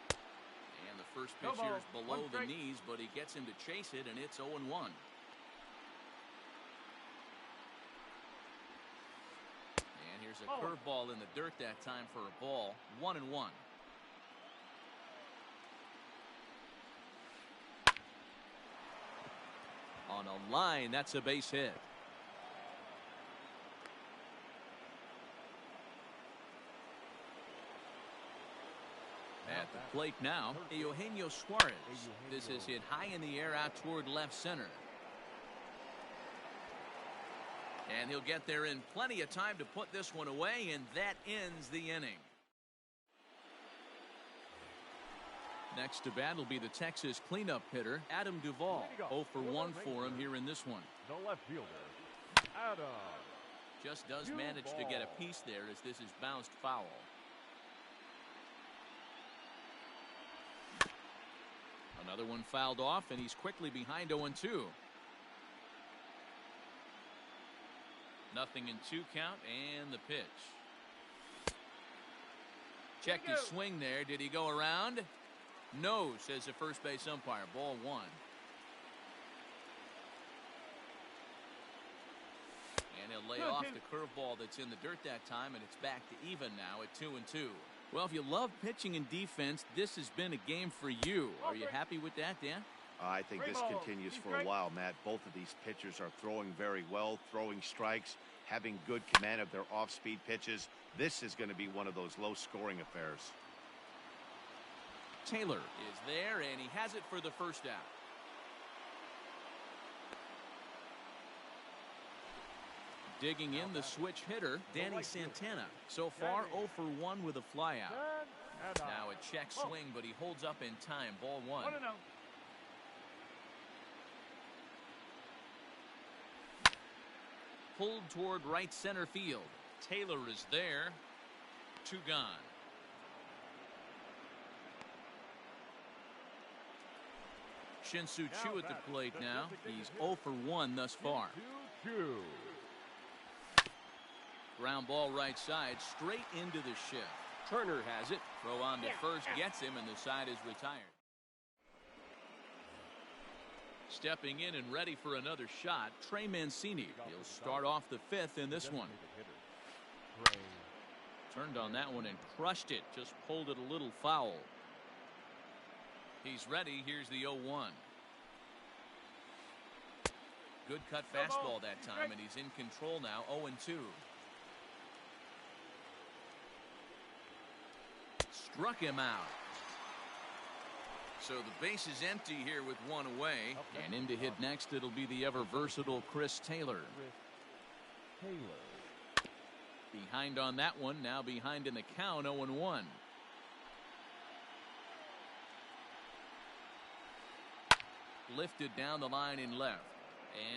And the first pitch here is below the knees, but he gets him to chase it, and it's 0-1. And here's a curveball in the dirt that time for a ball. 1-1. On a line, that's a base hit. At the plate now, Eugenio Suarez. This is hit high in the air out toward left center. And he'll get there in plenty of time to put this one away, and that ends the inning. Next to bat will be the Texas cleanup hitter, Adam Duvall. 0 for 1 for him here in this one. The left fielder, Adam. Just does manage to get a piece there as this is bounced foul. Another one fouled off, and he's quickly behind 0-2. Nothing in 2 count, and the pitch. Checked his swing there. Did he go around? No, says the first base umpire. Ball 1. And he'll lay off the curveball that's in the dirt that time, and it's back to even now at 2-2. Well, if you love pitching and defense, this has been a game for you. Are you happy with that, Dan? I think this continues for a while, Matt. Both of these pitchers are throwing very well, throwing strikes, having good command of their off-speed pitches. This is going to be one of those low-scoring affairs. Taylor is there, and he has it for the first out. Digging in the switch hitter, Danny Santana. So far, 0 for 1 with a flyout. Now a check swing, but he holds up in time. Ball 1. Pulled toward right center field. Taylor is there. 2 gone. Shin-Soo Choo at the plate now. He's 0 for 1 thus far. Ground ball right side, straight into the shift. Turner has it. Throw on to first, gets him, and the side is retired. Stepping in and ready for another shot, Trey Mancini. He'll start off the 5th in this one. Turned on that one and crushed it. Just pulled it a little foul. He's ready. Here's the 0-1. Good cut fastball that time, and he's in control now. 0-2. Struck him out. So the base is empty here with 1 away. And in to hit next, it'll be the ever-versatile Chris Taylor. Behind on that one. Now behind in the count. 0-1. Lifted down the line in left.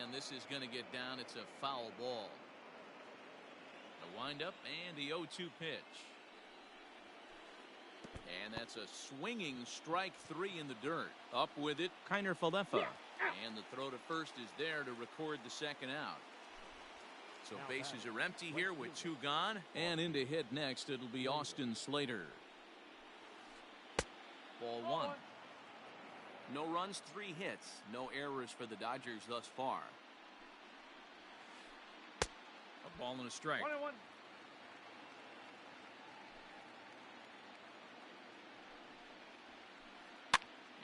And this is going to get down. It's a foul ball. The windup and the 0-2 pitch. And that's a swinging strike 3 in the dirt. Up with it, Kiner Falefa. And the throw to first is there to record the second out. So bases are empty here with 2 gone. And in to hit next, it'll be Austin Slater. Ball 1. No runs, 3 hits. No errors for the Dodgers thus far. A ball and a strike. 1-1.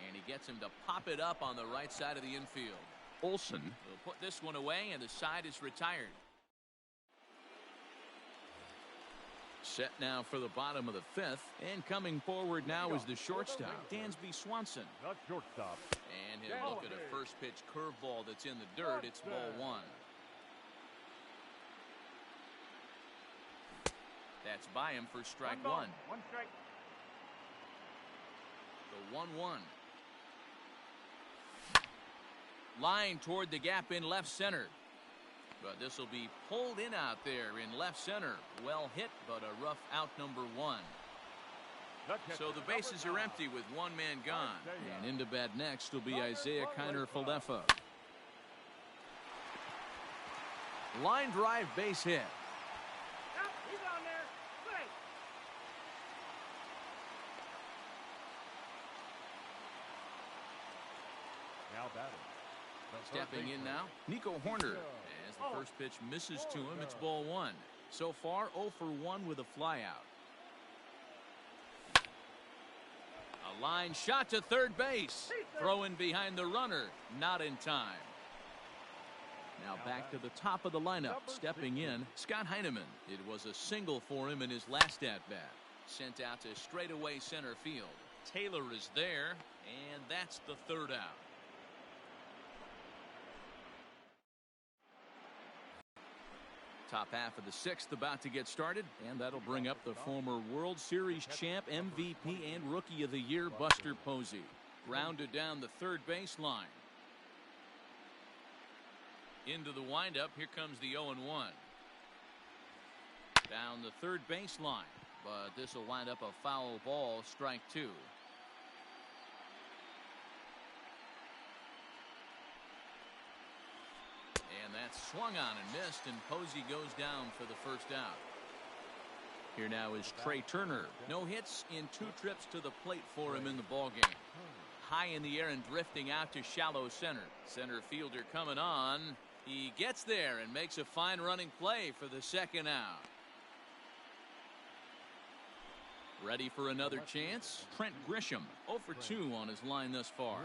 And he gets him to pop it up on the right side of the infield. Olsen will put this one away, and the side is retired. Set now for the bottom of the 5th, and coming forward now is the shortstop, Dansby Swanson. Not shortstop. And he'll look at a first pitch curveball that's in the dirt. It's ball 1. That's by him for strike 1. 1 strike. The 1-1. Line toward the gap in left center. But this will be pulled in out there in left center. Well hit, but a rough out, number 1. So the bases are empty with one man gone. And into bat next will be Isaiah Kiner-Falefa. Line drive, base hit. Yep, he's on there. Great. Now batting. Stepping in now, Nico Horner. As the first pitch misses to him, it's ball 1. So far, 0 for 1 with a flyout. A line shot to third base. Throw in behind the runner. Not in time. Now back to the top of the lineup. Stepping in, Scott Heineman. It was a single for him in his last at-bat. Sent out to straightaway center field. Taylor is there, and that's the third out. Top half of the 6th about to get started, and that'll bring up the former World Series champ, MVP, and Rookie of the Year, Buster Posey. Grounded down the third baseline. Into the windup, here comes the 0-1. Down the third baseline, but this will wind up a foul ball, strike 2. And that's swung on and missed, and Posey goes down for the first out. Here now is Trey Turner. No hits in 2 trips to the plate for him in the ballgame. High in the air and drifting out to shallow center. Center fielder coming on. He gets there and makes a fine running play for the second out. Ready for another chance? Trent Grisham, 0 for 2 on his line thus far.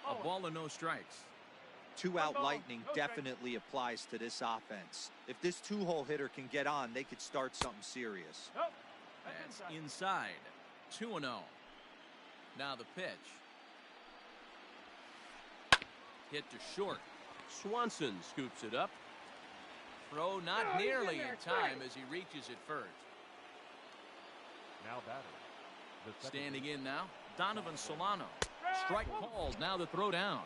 A ball and no strikes. 2-out lightning definitely applies to this offense. If this 2-hole hitter can get on, they could start something serious. That's inside. 2-0. Now the pitch. Hit to short. Swanson scoops it up. Throw not nearly in time as he reaches it first. Now batting. Standing in now, Donovan Solano. Strike called. Now the throw down.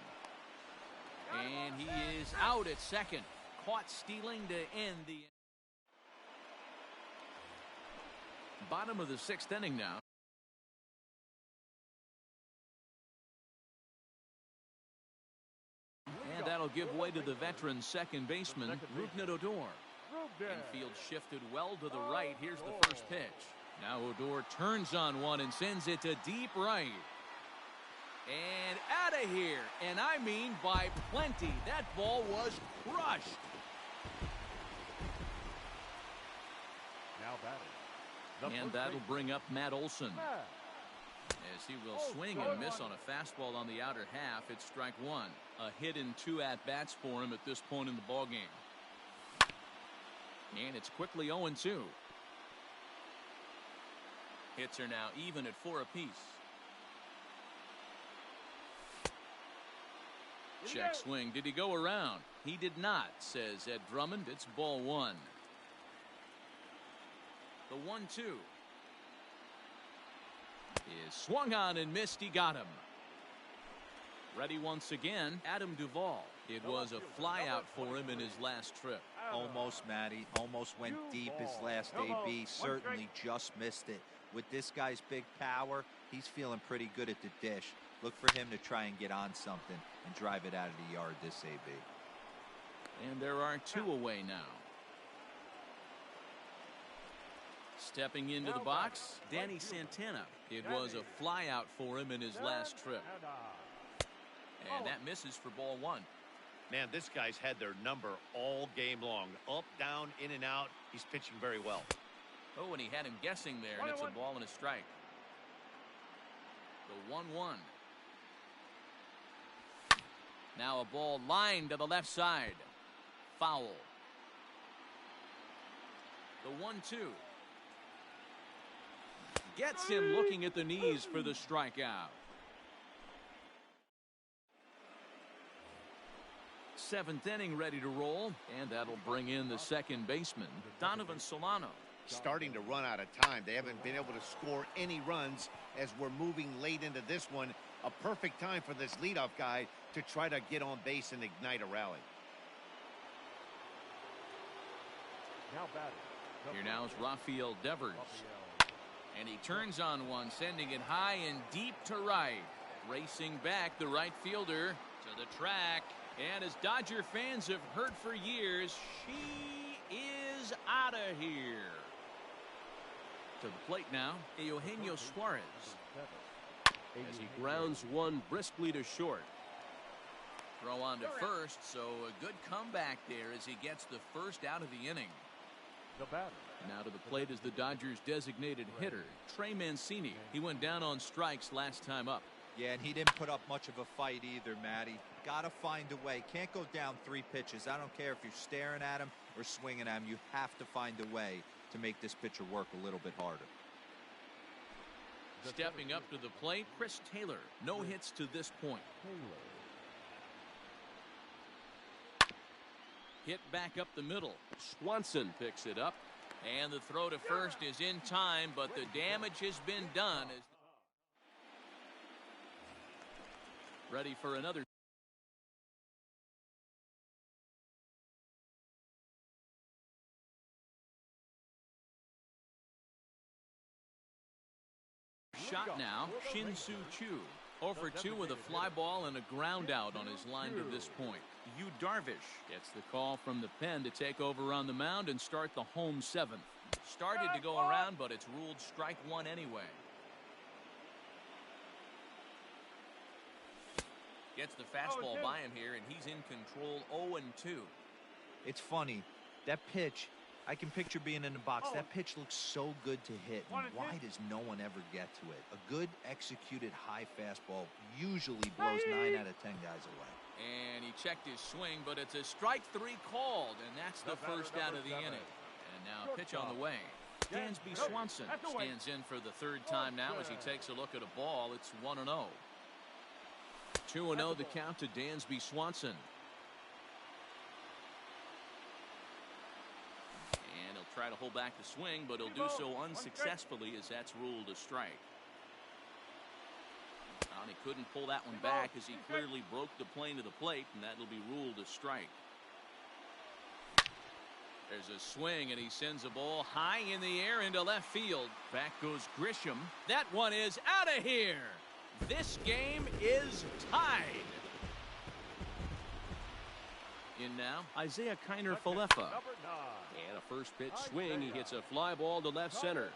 And he is out at second. Caught stealing to end the bottom of the 6th inning now. And that'll give way to the veteran second baseman, Rougned Odor. Infield shifted well to the right. Here's the first pitch. Now Odor turns on one and sends it to deep right. And out of here. And I mean by plenty. That ball was crushed. Now batting. And that'll bring up Matt Olson. As he will swing and miss on a fastball on the outer half. It's strike 1. A hit in 2 at-bats for him at this point in the ballgame. And it's quickly 0-2. Hits are now even at 4 apiece. Check swing. Did he go around? He did not, says Ed Drummond. It's ball 1. The 1-2 is swung on and missed. He got him. Ready once again, Adam Duvall. It was a fly out for him in his last trip. Almost, Matty. Almost went deep his last AB. Certainly just missed it. With this guy's big power, he's feeling pretty good at the dish. Look for him to try and get on something and drive it out of the yard this AB. And there are 2 away now. Stepping into the box, Danny Santana. It was a fly out for him in his last trip. And that misses for ball 1. Man, this guy's had their number all game long. Up, down, in and out. He's pitching very well. Oh, and he had him guessing there, and it's a ball and a strike. The 1-1. Now a ball lined to the left side. Foul. The 1-2. Gets him looking at the knees for the strikeout. 7th inning ready to roll, and that'll bring in the second baseman, Donovan Solano. Starting to run out of time. They haven't been able to score any runs as we're moving late into this one. A perfect time for this leadoff guy to try to get on base and ignite a rally. Now batting. Here now is Rafael Devers. And he turns on one, sending it high and deep to right. Racing back, the right fielder to the track. And as Dodger fans have heard for years, she is out of here. To the plate now, Eugenio Suarez. As he grounds one briskly to short. Throw on to first, so a good comeback there as he gets the first out of the inning. The batter. Now to the plate is the Dodgers' designated hitter, Trey Mancini. He went down on strikes last time up. Yeah, and he didn't put up much of a fight either, Matty. Gotta find a way. Can't go down 3 pitches. I don't care if you're staring at him or swinging at him. You have to find a way to make this pitcher work a little bit harder. Stepping up to the plate, Chris Taylor. No hits to this point. Hit back up the middle. Swanson picks it up. And the throw to first is in time, but the damage has been done. Ready for another. Shot now, Shin-Soo Choo. 0 for 2 with a fly ball and a ground out on his line to this point. Yu Darvish gets the call from the pen to take over on the mound and start the home 7th. Started to go around, but it's ruled strike 1 anyway. Gets the fastball by him here, and he's in control. 0-2. It's funny. That pitch, I can picture being in the box. That pitch looks so good to hit. And why does no one ever get to it? A good executed high fastball usually blows 9 out of 10 guys away. And he checked his swing, but it's a strike 3 called, and that's the first out of the inning. And now pitch on the way. Dansby Swanson stands in for the 3rd time now as he takes a look at a ball. It's 1-0. 2-0 the count to Dansby Swanson. And he'll try to hold back the swing, but he'll do so unsuccessfully as that's ruled a strike. And he couldn't pull that one back as he clearly broke the plane of the plate, and that'll be ruled a strike. There's a swing, and he sends a ball high in the air into left field. Back goes Grisham. That one is out of here. This game is tied. In now, Isaiah Kiner-Falefa. And a first pitch swing. He hits a fly ball to left center.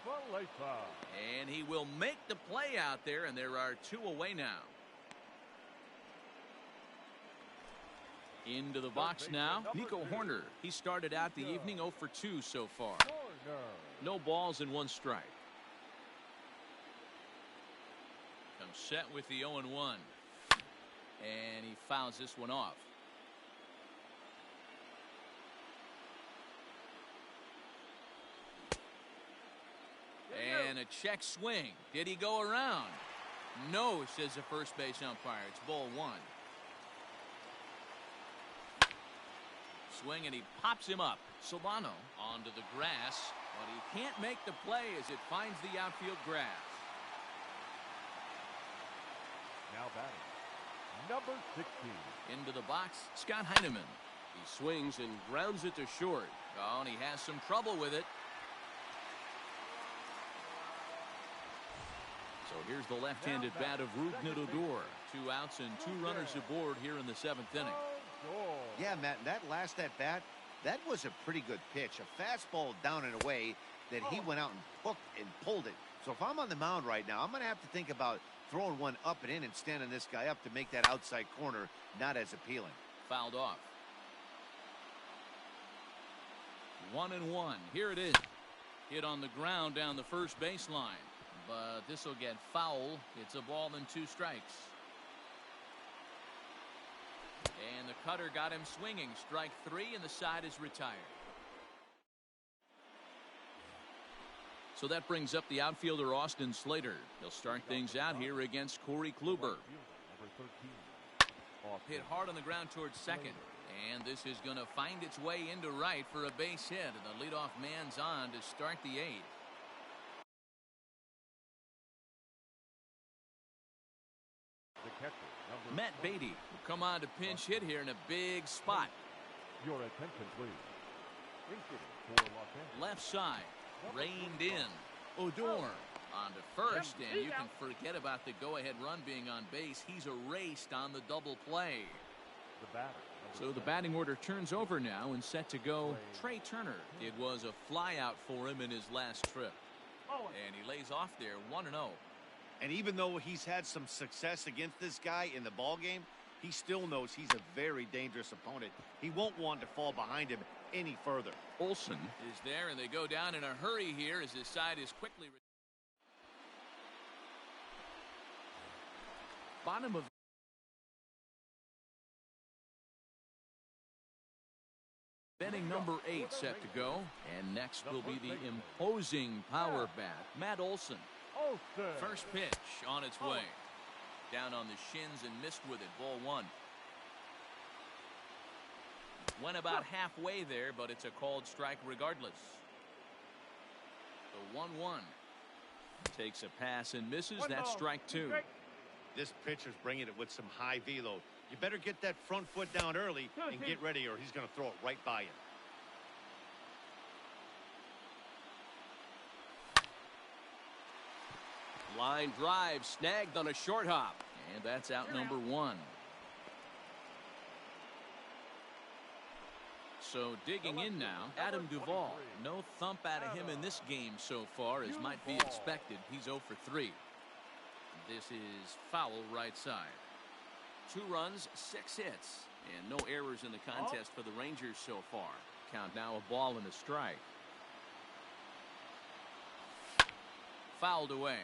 And he will make the play out there, and there are 2 away now. Into the box now, Nico Horner. He started out the evening 0 for 2 so far. No balls and 1 strike. Comes set with the 0-1. And he fouls this one off. And a check swing. Did he go around? No, says the first base umpire. It's ball 1. Swing, and he pops him up. Solano onto the grass, but he can't make the play as it finds the outfield grass. Now batting. Number 16. Into the box, Scott Heineman. He swings and grounds it to short. Oh, and he has some trouble with it. So here's the left-handed bat of Rougned Odor. 2 outs and 2 runners aboard here in the 7th inning. Yeah, Matt, that last at-bat, that was a pretty good pitch. A fastball down and away that he went out and hooked and pulled it. So if I'm on the mound right now, I'm going to have to think about throwing one up and in and standing this guy up to make that outside corner not as appealing. Fouled off. 1-1. Here it is. Hit on the ground down the first baseline. But this will get foul. It's a ball and 2 strikes. And the cutter got him swinging. Strike 3, and the side is retired. So that brings up the outfielder Austin Slater. He'll start things out here against Corey Kluber. Hit hard on the ground towards second. And this is going to find its way into right for a base hit. And the leadoff man's on to start the 8th. . Matt Beatty will come on to pinch hit here in a big spot. Your attention, please. Incident for Los Angeles. Left side, reined in. Odor on to first, and you can forget about the go-ahead run being on base. He's erased on the double play. The batter. So the batting order turns over now and set to go Trey Turner. It was a flyout for him in his last trip. And he lays off there 1-0. And even though he's had some success against this guy in the ball game, he still knows he's a very dangerous opponent. He won't want to fall behind him any further. Olsen is there, and they go down in a hurry here as his side is quickly. Bottom of inning number 8 set to go, and next will be the imposing power bat, Matt Olsen. First pitch on its way. Down on the shins and missed with it. Ball 1. Went about halfway there, but it's a called strike regardless. The 1-1. Takes a pass and misses. That's strike 2. This pitcher's bringing it with some high velo. You better get that front foot down early and get ready, or he's going to throw it right by you. Line drive snagged on a short hop. And that's out number 1. So digging in now, Adam Duvall. No thump out of him in this game so far, as might be expected. He's 0 for 3. This is foul right side. 2 runs, 6 hits, and no errors in the contest for the Rangers so far. Count now a ball and a strike. Fouled away.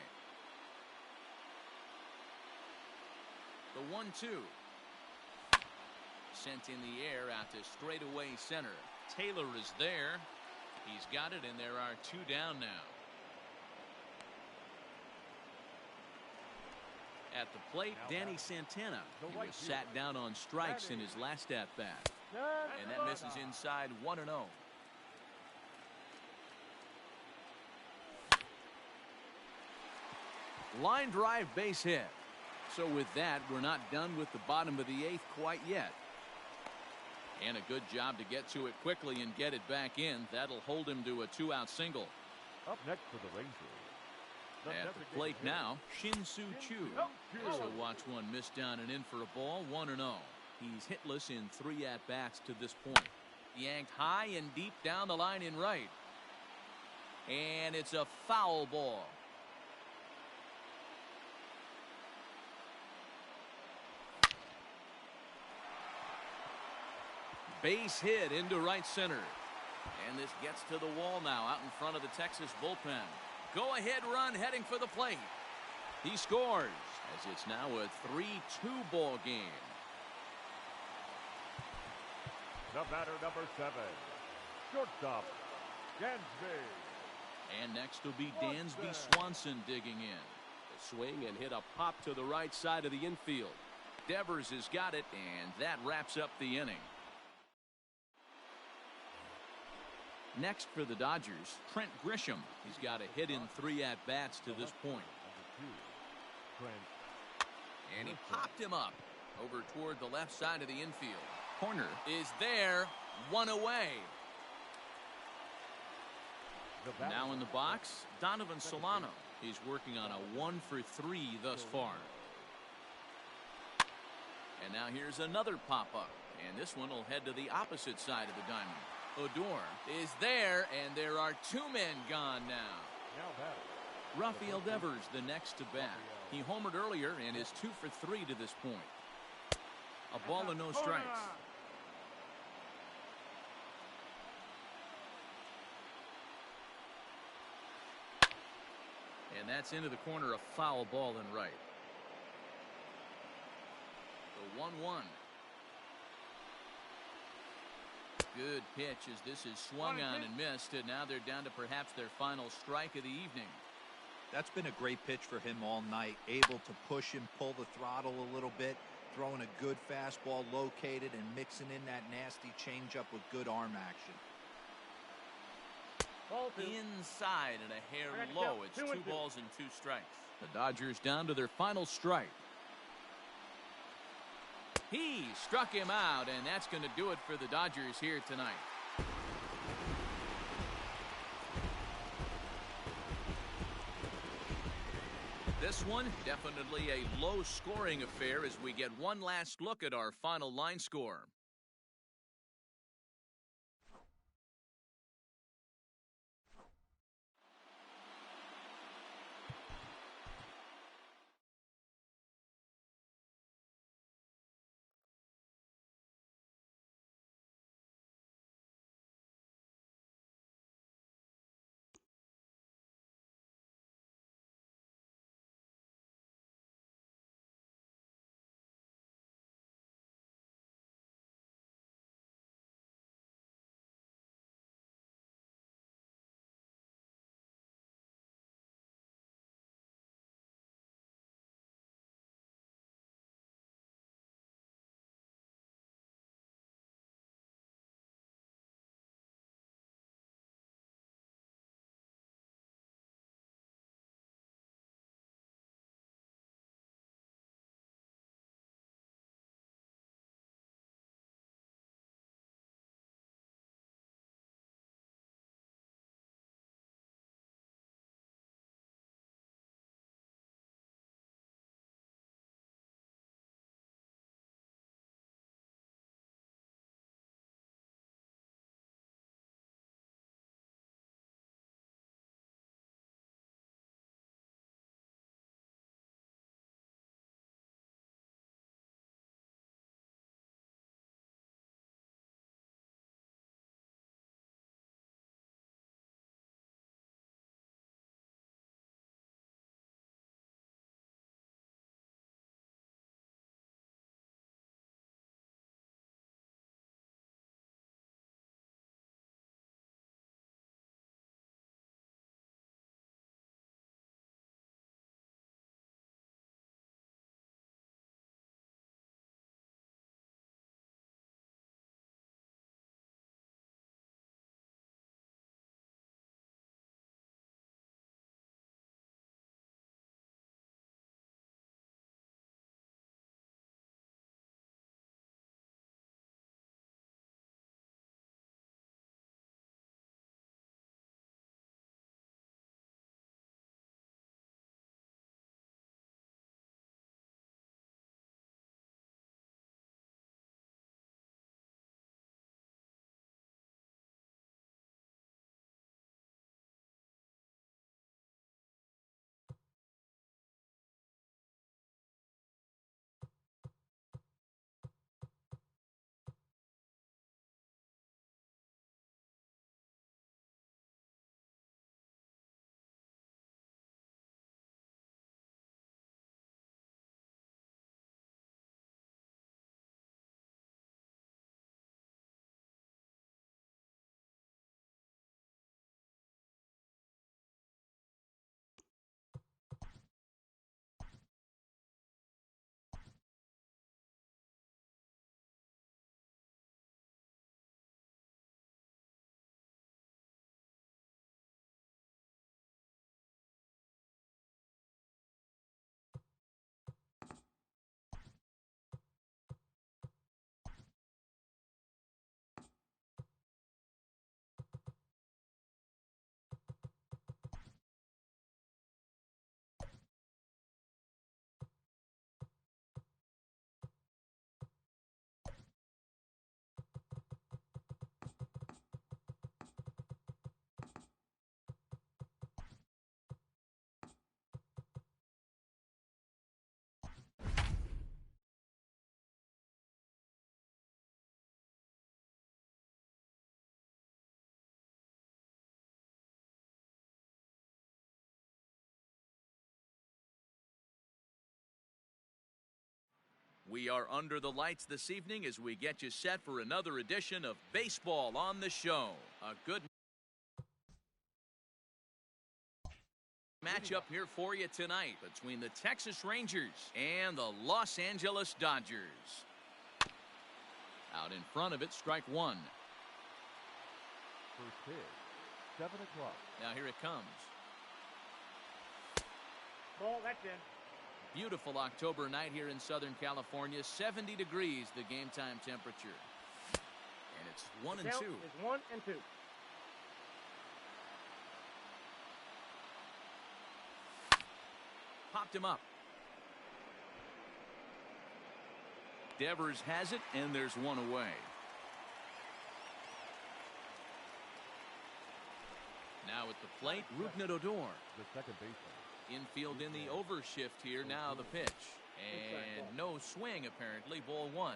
The 1-2. Sent in the air out to straightaway center. Taylor is there. He's got it, and there are 2 down now. At the plate, Danny Santana. He was sat down on strikes in his last at-bat. And that misses inside 1-0. Line drive base hit. So with that, we're not done with the bottom of the 8th quite yet. And a good job to get to it quickly and get it back in. That'll hold him to a 2-out single. Up next for the Rangers. At the plate now, Shin-Soo Choo. So watch one miss down and in for a ball, 1-0. He's hitless in 3 at-bats to this point. Yanked high and deep down the line in right. And it's a foul ball. Base hit into right center. And this gets to the wall now out in front of the Texas bullpen. Go-ahead run heading for the plate. He scores as it's now a 3-2 ball game. The batter, number 7. Shortstop, Dansby. And next will be Dansby Swanson digging in. The swing and hit a pop to the right side of the infield. Devers has got it, and that wraps up the inning. Next for the Dodgers, Trent Grisham. He's got a hit in 3 at-bats to this point. And he popped him up over toward the left side of the infield. Corner is there, 1 away. Now in the box, Donovan Solano. He's working on a 1 for 3 thus far. And now here's another pop-up. And this one will head to the opposite side of the diamond. Odor is there, and there are 2 men gone now. Rafael Devers the next to bat. He homered earlier and is 2 for 3 to this point. A ball and no strikes. And that's into the corner, a foul ball and right. The 1-1. Good pitch as this is swung on and missed, and now they're down to perhaps their final strike of the evening. That's been a great pitch for him all night. Able to push and pull the throttle a little bit, throwing a good fastball located and mixing in that nasty changeup with good arm action. Inside and a hair low. It's 2 balls and 2 strikes. The Dodgers down to their final strike. He struck him out, and that's going to do it for the Dodgers here tonight. This one, definitely a low-scoring affair as we get one last look at our final line score. We are under the lights this evening as we get you set for another edition of Baseball on the Show. A good matchup here for you tonight between the Texas Rangers and the Los Angeles Dodgers. Out in front of it, strike one. First pitch, 7 o'clock. Now here it comes. Ball, that's in. Beautiful October night here in Southern California. 70 degrees, the game time temperature. And it's 1 and 2. It's 1 and 2. Popped him up. Devers has it, and there's one away. Now at the plate, Rougned Odor. The second baseman. Infield in the overshift here. Now the pitch. And no swing, apparently. Ball 1.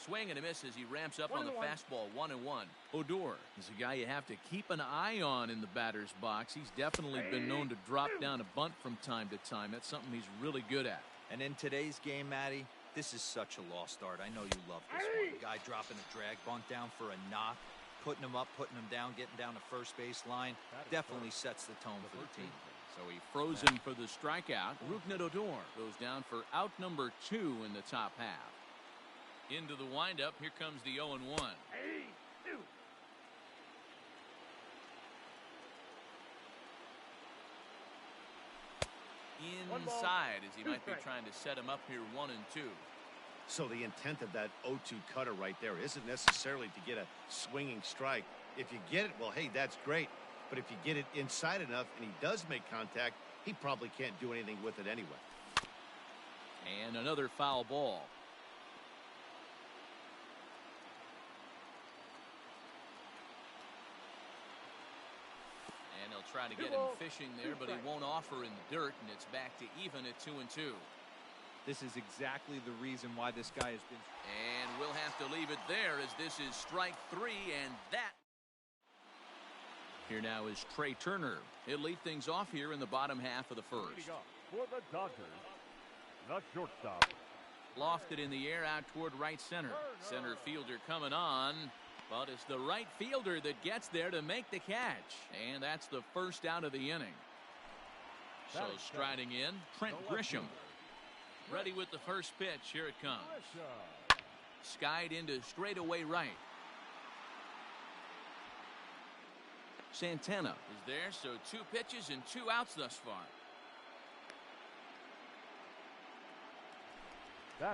Swing and a miss as he ramps up on the fastball. 1-1. Odor is a guy you have to keep an eye on in the batter's box. He's definitely been known to drop down a bunt from time to time. That's something he's really good at. And in today's game, Matty, this is such a lost art. I know you love this one. The guy dropping a drag bunt down for a knock, putting him up, putting him down, getting down the first base line, definitely sets the tone for the team. So he froze him for the strikeout. Rougned Odor goes down for out number 2 in the top half. Into the windup. Here comes the 0-1. Inside, as he might be trying to set him up here. 1 and 2. So the intent of that 0-2 cutter right there isn't necessarily to get a swinging strike. If you get it, well, hey, that's great. But if you get it inside enough and he does make contact, he probably can't do anything with it anyway. And another foul ball. And he'll try to get him fishing there, but he won't offer in the dirt, and it's back to even at 2 and 2. This is exactly the reason why this guy has been. And we'll have to leave it there as this is strike 3, and that. Here now is Trey Turner. He'll lead things off here in the bottom half of the first. For the Dodgers, the shortstop. Lofted in the air out toward right center. Center fielder coming on. But it's the right fielder that gets there to make the catch. And that's the first out of the inning. So striding in, Trent Grisham. Ready with the first pitch. Here it comes. Skied into straightaway right. Santana is there, so 2 pitches and 2 outs thus far.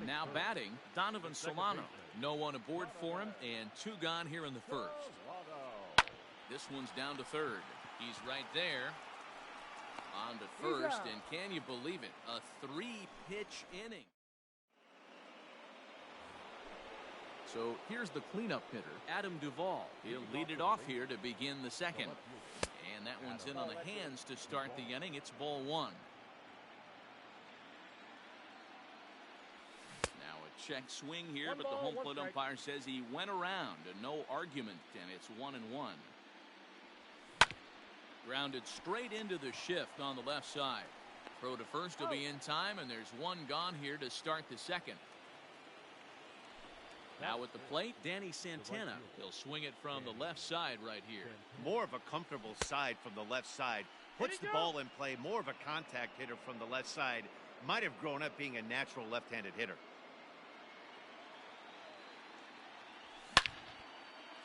Now batting, Donovan Solano. No one aboard for him, and 2 gone here in the first. This one's down to third. He's right there. On to first, and can you believe it? A 3-pitch inning. So here's the cleanup hitter, Adam Duvall. He'll lead it off here to begin the second. And that one's in on the hands to start the inning. It's ball 1. Check swing here, but the home plate umpire says he went around. No argument, and it's 1-1. Grounded straight into the shift on the left side. Throw to first will be in time, and there's 1 gone here to start the second. Now at the plate, Danny Santana. He'll swing it from the left side right here. More of a comfortable side from the left side. Puts the ball in play. More of a contact hitter from the left side. Might have grown up being a natural left-handed hitter.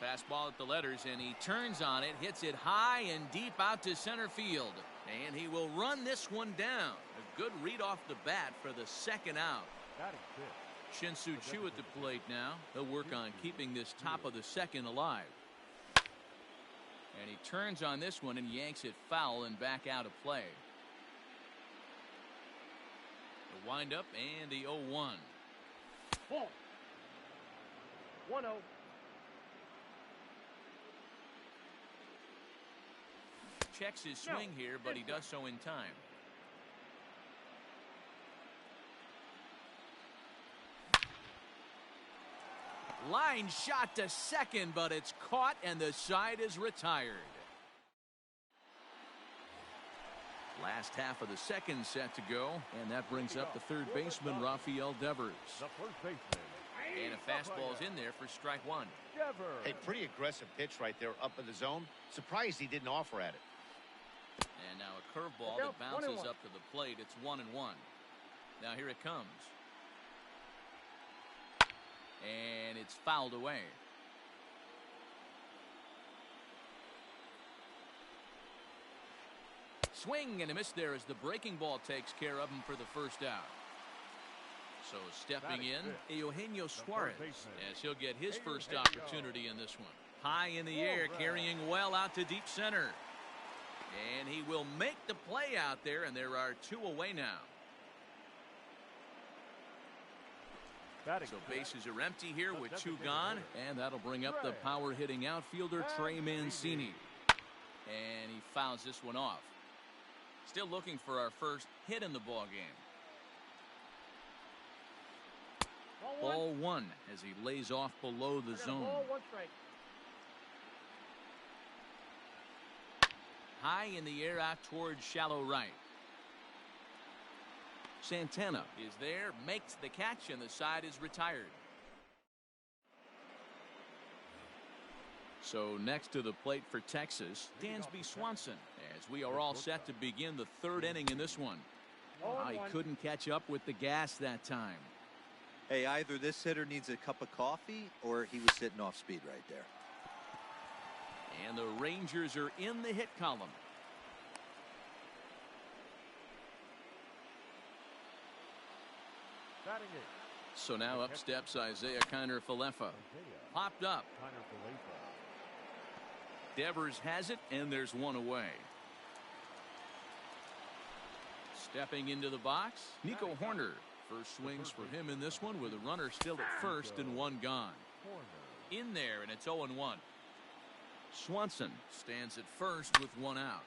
Fastball at the letters, and he turns on it, hits it high and deep out to center field. And he will run this one down. A good read off the bat for the second out. Shin-Soo Choo at the plate now. He'll work on keeping this top of the second alive. And he turns on this one and yanks it foul and back out of play. The windup and the 0-1. Ball. 1-0. Checks his swing here, but he does so in time. Line shot to second, but it's caught and the side is retired. Last half of the second set to go, and that brings up the third baseman, Rafael Devers. The first baseman. And a fastball's in there for strike 1. A pretty aggressive pitch right there up in the zone. Surprised he didn't offer at it. And now a curveball that bounces up to the plate. It's 1-1. Now here it comes. And it's fouled away. Swing and a miss there as the breaking ball takes care of him for the first out. So stepping in, Eugenio Suarez, as he'll get his first opportunity in this one. High in the air, carrying well out to deep center. And he will make the play out there, and there are 2 away now. So bases are empty here with 2 gone, and that'll bring up the power-hitting outfielder Trey Mancini. And he fouls this one off. Still looking for our first hit in the ball game. Ball 1 as he lays off below the zone. High in the air out towards shallow right. Santana is there, makes the catch, and the side is retired. So next to the plate for Texas, Dansby Swanson, as we are all set to begin the 3rd inning in this one. He couldn't catch up with the gas that time. Hey, either this hitter needs a cup of coffee or he was sitting off speed right there. And the Rangers are in the hit column. So now up steps Isaiah Kiner-Falefa. Popped up. Devers has it, and there's 1 away. Stepping into the box, Nico Horner. First swings for him in this one with a runner still at first and 1 gone. In there, and it's 0-1. Swanson stands at first with 1 out.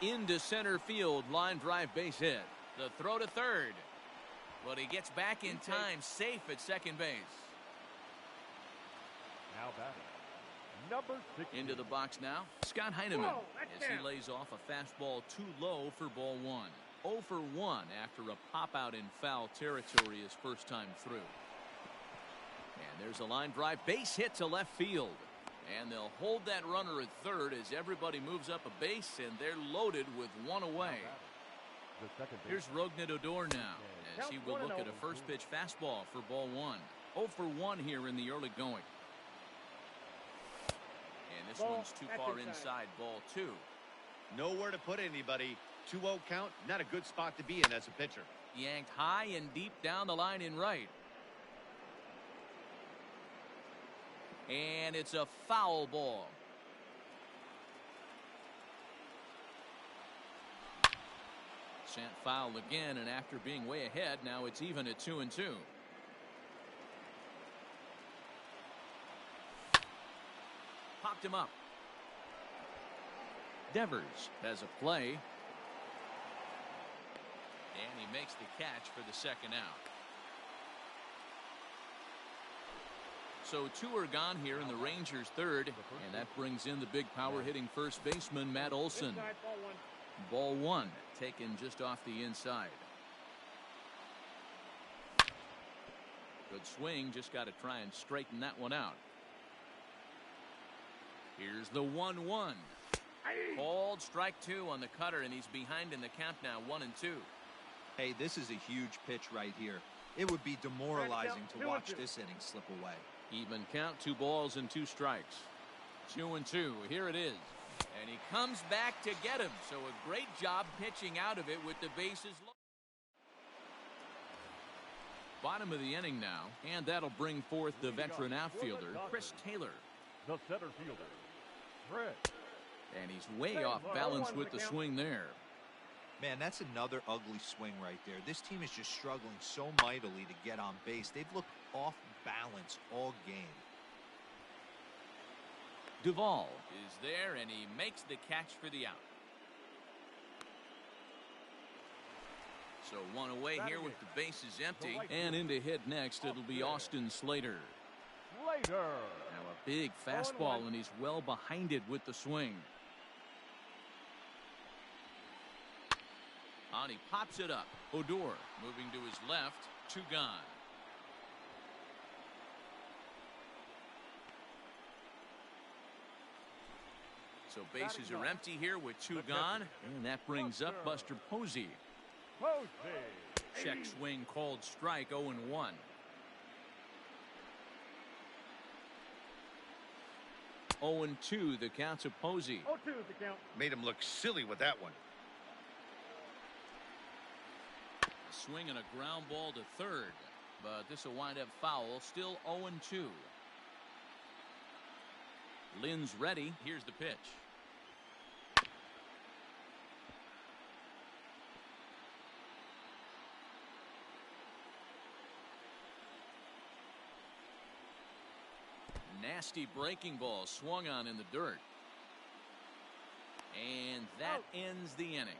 Into center field, line drive base hit. The throw to third. But he gets back in time, safe at second base. Now batting, number 6. Into the box now, Scott Heineman, as he lays off a fastball too low for ball 1. 0 for 1 after a pop-out in foul territory his first time through. And there's a line drive base hit to left field. And they'll hold that runner at third as everybody moves up a base, and they're loaded with 1 away. Here's Rougned Odor now, as he will look at a first pitch fastball for ball 1. 0 for 1 here in the early going. And this one's too far inside ball 2. Nowhere to put anybody. 2-0 count, not a good spot to be in as a pitcher. Yanked high and deep down the line in right. And it's a foul ball. Sent foul again, and after being way ahead, now it's even at 2-2. Popped him up. Devers has a play. And he makes the catch for the second out. So 2 are gone here in the Rangers' third, and that brings in the big power-hitting first baseman, Matt Olson. Ball 1 taken just off the inside. Good swing, just got to try and straighten that one out. Here's the 1-1. Called strike 2 on the cutter, and he's behind in the count now, 1-2. Hey, this is a huge pitch right here. It would be demoralizing to watch this inning slip away. Even count, 2 balls and 2 strikes. 2-2. Here it is. And he comes back to get him. So a great job pitching out of it with the bases low. Bottom of the inning now. And that'll bring forth the veteran outfielder, Chris Taylor. The center fielder, Fred. And he's way off balance with the swing there. Man, that's another ugly swing right there. This team is just struggling so mightily to get on base. They've looked off balance all game. Duvall is there, and he makes the catch for the out. So 1 away here with the bases empty. And in to hit next, it'll be Austin Slater. Now a big fastball, and he's well behind it with the swing. And he pops it up. Odor moving to his left. 2 gone. So bases are empty here with 2 gone. And that brings up Buster Posey. Check swing called strike, 0-1. 0-2, the count to Posey. 0-2 is the count. Made him look silly with that one. Swing and a ground ball to third, but this will wind up foul. Still 0-2. Lynn's ready. Here's the pitch. Nasty breaking ball swung on in the dirt. And that ends the inning.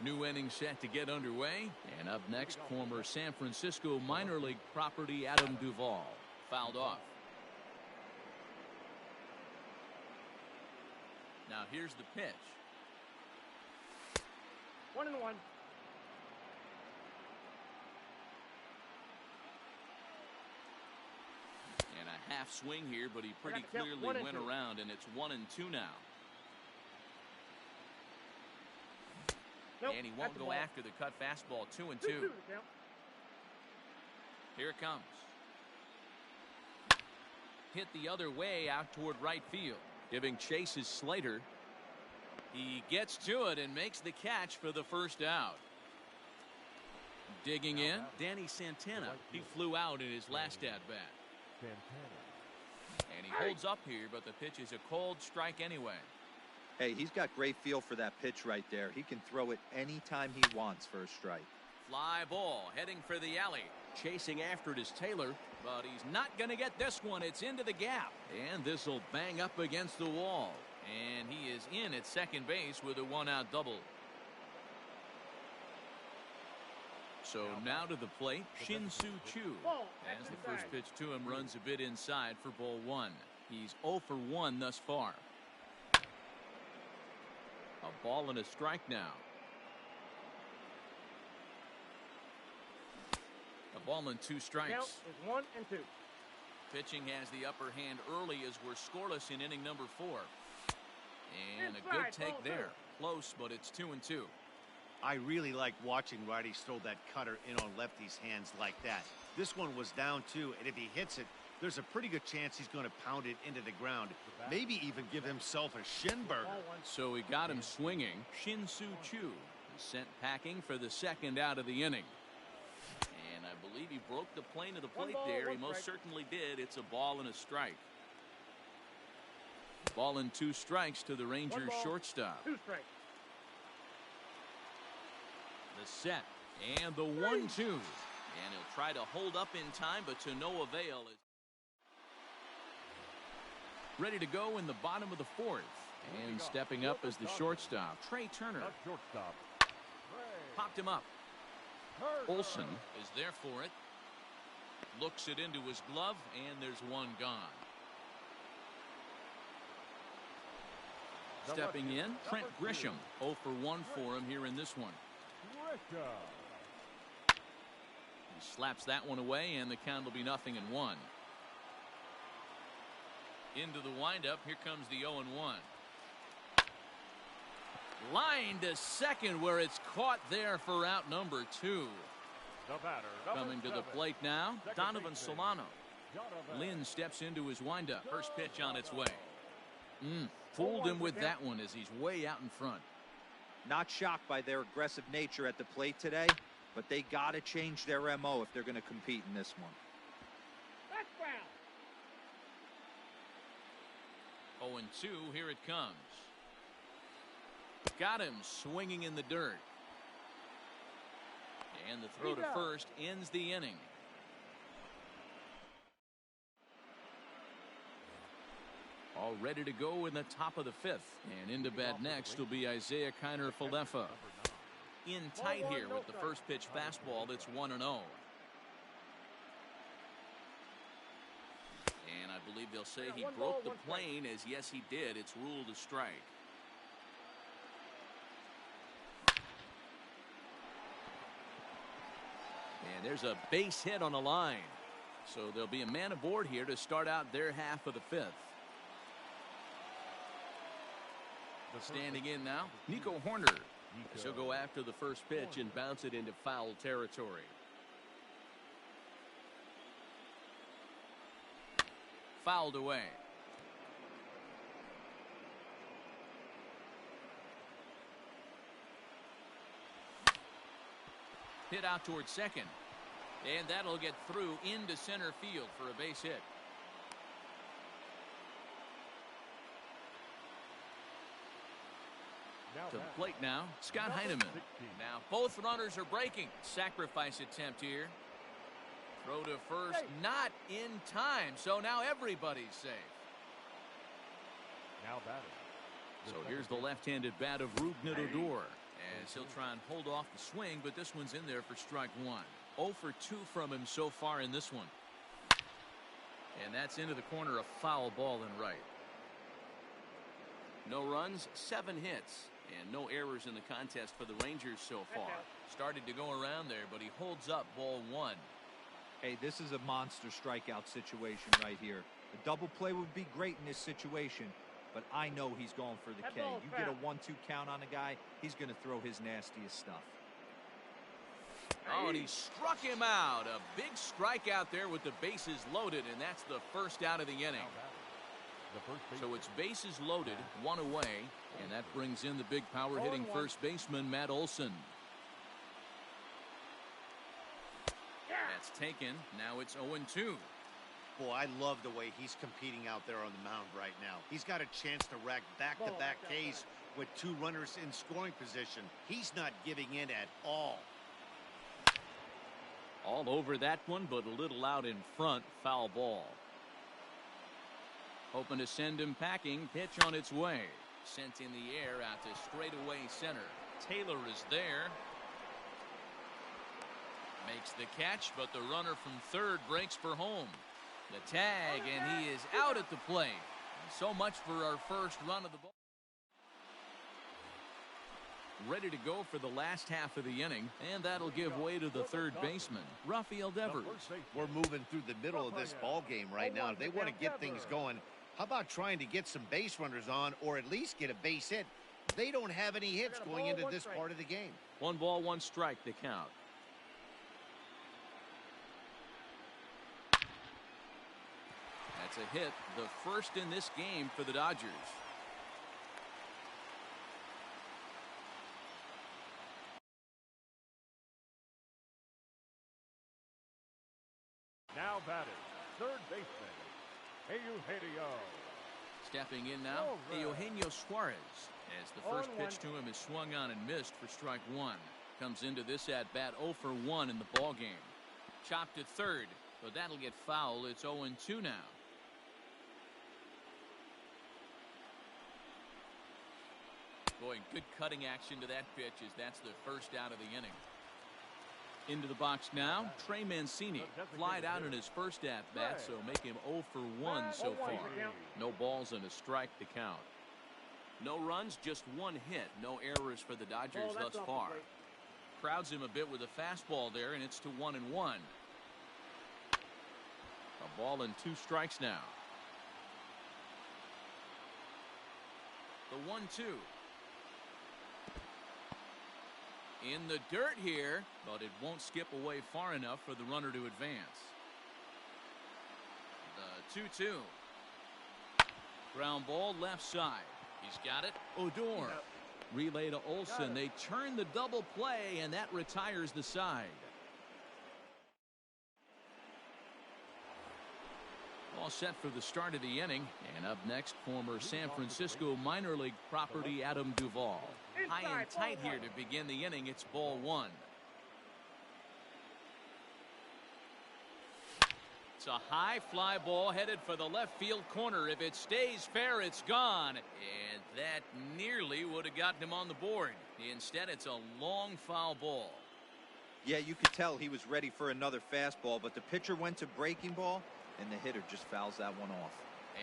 New inning set to get underway. And up next, former San Francisco minor league property Adam Duvall. Fouled off. Now here's the pitch. 1-1. And a half swing here, but he pretty clearly went around, and it's 1-2 now. Nope, and he won't go after the cut fastball. 2-2. Here it comes. Hit the other way out toward right field. Giving chase is Slater. He gets to it and makes the catch for the first out. Digging in, Danny Santana. He flew out in his last at-bat. And he holds up here, but the pitch is a cold strike anyway. Hey, he's got great feel for that pitch right there. He can throw it anytime he wants for a strike. Fly ball heading for the alley. Chasing after it is Taylor, but he's not going to get this one. It's into the gap. And this will bang up against the wall. And he is in at second base with a one-out double. So now to the plate, Shin-Soo Choo. As the first pitch to him runs a bit inside for ball one. He's 0 for 1 thus far. A ball and a strike now. A ball and 2 strikes. Count is 1-2. Pitching has the upper hand early as we're scoreless in inning number 4. And a good take there. Close, but it's 2-2. I really like watching righties throw that cutter in on lefties' hands like that. This one was down 2, and if he hits it, there's a pretty good chance he's going to pound it into the ground. Maybe even give himself a shin burger. So he got him swinging. Shin-Soo Choo is sent packing for the second out of the inning. And I believe he broke the plane of the plate there. He most certainly did. It's a ball and a strike. Ball and 2 strikes to the Rangers shortstop. 2 strikes. The set and the 1-2. And he'll try to hold up in time, but to no avail. Ready to go in the bottom of the 4th. And stepping up as the shortstop, Trey Turner. Popped him up. Olsen is there for it. Looks it into his glove, and there's one gone. Stepping in, Trent Grisham. 0 for 1 for him here in this one. He slaps that one away, and the count will be 0-1. Into the windup, here comes the 0-1. Line to second, where it's caught there for out number 2. Coming to the plate now, Donovan Solano. Lynn steps into his windup. First pitch on its way. Fooled him with that one as he's way out in front. Not shocked by their aggressive nature at the plate today, but they got to change their MO if they're going to compete in this one. 0-2, here it comes. Got him swinging in the dirt. And the throw to first ends the inning. All ready to go in the top of the 5th. And into bat next will be Isaiah Kiner-Falefa. In tight here with the first pitch fastball that's 1-0. And I believe they'll say he broke the plane, as yes he did. It's ruled a strike. And there's a base hit on the line. So there'll be a man aboard here to start out their half of the 5th. Standing in now, Nico Horner. He'll go after the first pitch and bounce it into foul territory. fouled away. Hit out towards second. And that'll get through into center field for a base hit. To the plate now, Scott Heineman. Now both runners are breaking. Sacrifice attempt here. Throw to first, not in time. So now everybody's safe. Now batting. So here's the left-handed bat of Rougned Odor, as he'll try and hold off the swing, but this one's in there for strike one. 0 for 2 from him so far in this one. And that's into the corner, a foul ball and right. No runs, 7 hits, and no errors in the contest for the Rangers so far. Started to go around there, but he holds up ball 1. Hey, this is a monster strikeout situation right here. A double play would be great in this situation, but I know he's going for the K. You get a 1-2 count on a guy, he's going to throw his nastiest stuff. Oh, and he struck him out. A big strikeout there with the bases loaded, and that's the first out of the inning. So it's bases loaded, 1 away, and that brings in the big power hitting first baseman, Matt Olson. That's taken. Now it's 0-2. Boy, I love the way he's competing out there on the mound right now. He's got a chance to rack back-to-back Ks with 2 runners in scoring position. He's not giving in at all. All over that one, but a little out in front. Foul ball. Hoping to send him packing. Pitch on its way. Sent in the air out to straightaway center. Taylor is there. Makes the catch, but the runner from third breaks for home. The tag, and he is out at the plate. So much for our first run of the ball. Ready to go for the last half of the inning, and that'll give way to the third baseman, Rafael Devers. We're moving through the middle of this ball game right now. If they want to get things going, how about trying to get some base runners on, or at least get a base hit? They don't have any hits going into this part of the game. 1 ball, 1 strike, the count. That's a hit, the first in this game for the Dodgers. Now batting, third baseman, Eugenio. Stepping in now, Eugenio Suarez, as the first pitch to him is swung on and missed for strike 1. Comes into this at-bat 0 for 1 in the ballgame. Chopped at third, but that'll get foul. It's 0-2 now. Boy, good cutting action to that pitch as that's the first out of the inning. Into the box now, Trey Mancini. Flied out in his first at-bat, so make him 0 for 1 so far. No balls and a strike to count. No runs, just 1 hit. No errors for the Dodgers thus far. Crowds him a bit with a fastball there, and it's to 1-1. A ball and 2 strikes now. The 1-2. In the dirt here, but it won't skip away far enough for the runner to advance. The 2-2. Ground ball left side. He's got it. Odor. Relay to Olson. They turn the double play, and that retires the side. All set for the start of the inning. And up next, former San Francisco minor league property Adam Duvall. High and tight here to begin the inning. It's ball 1. It's a high fly ball headed for the left field corner. If it stays fair, it's gone. And that nearly would have gotten him on the board. Instead, it's a long foul ball. Yeah, you could tell he was ready for another fastball, but the pitcher went to breaking ball, and the hitter just fouls that one off.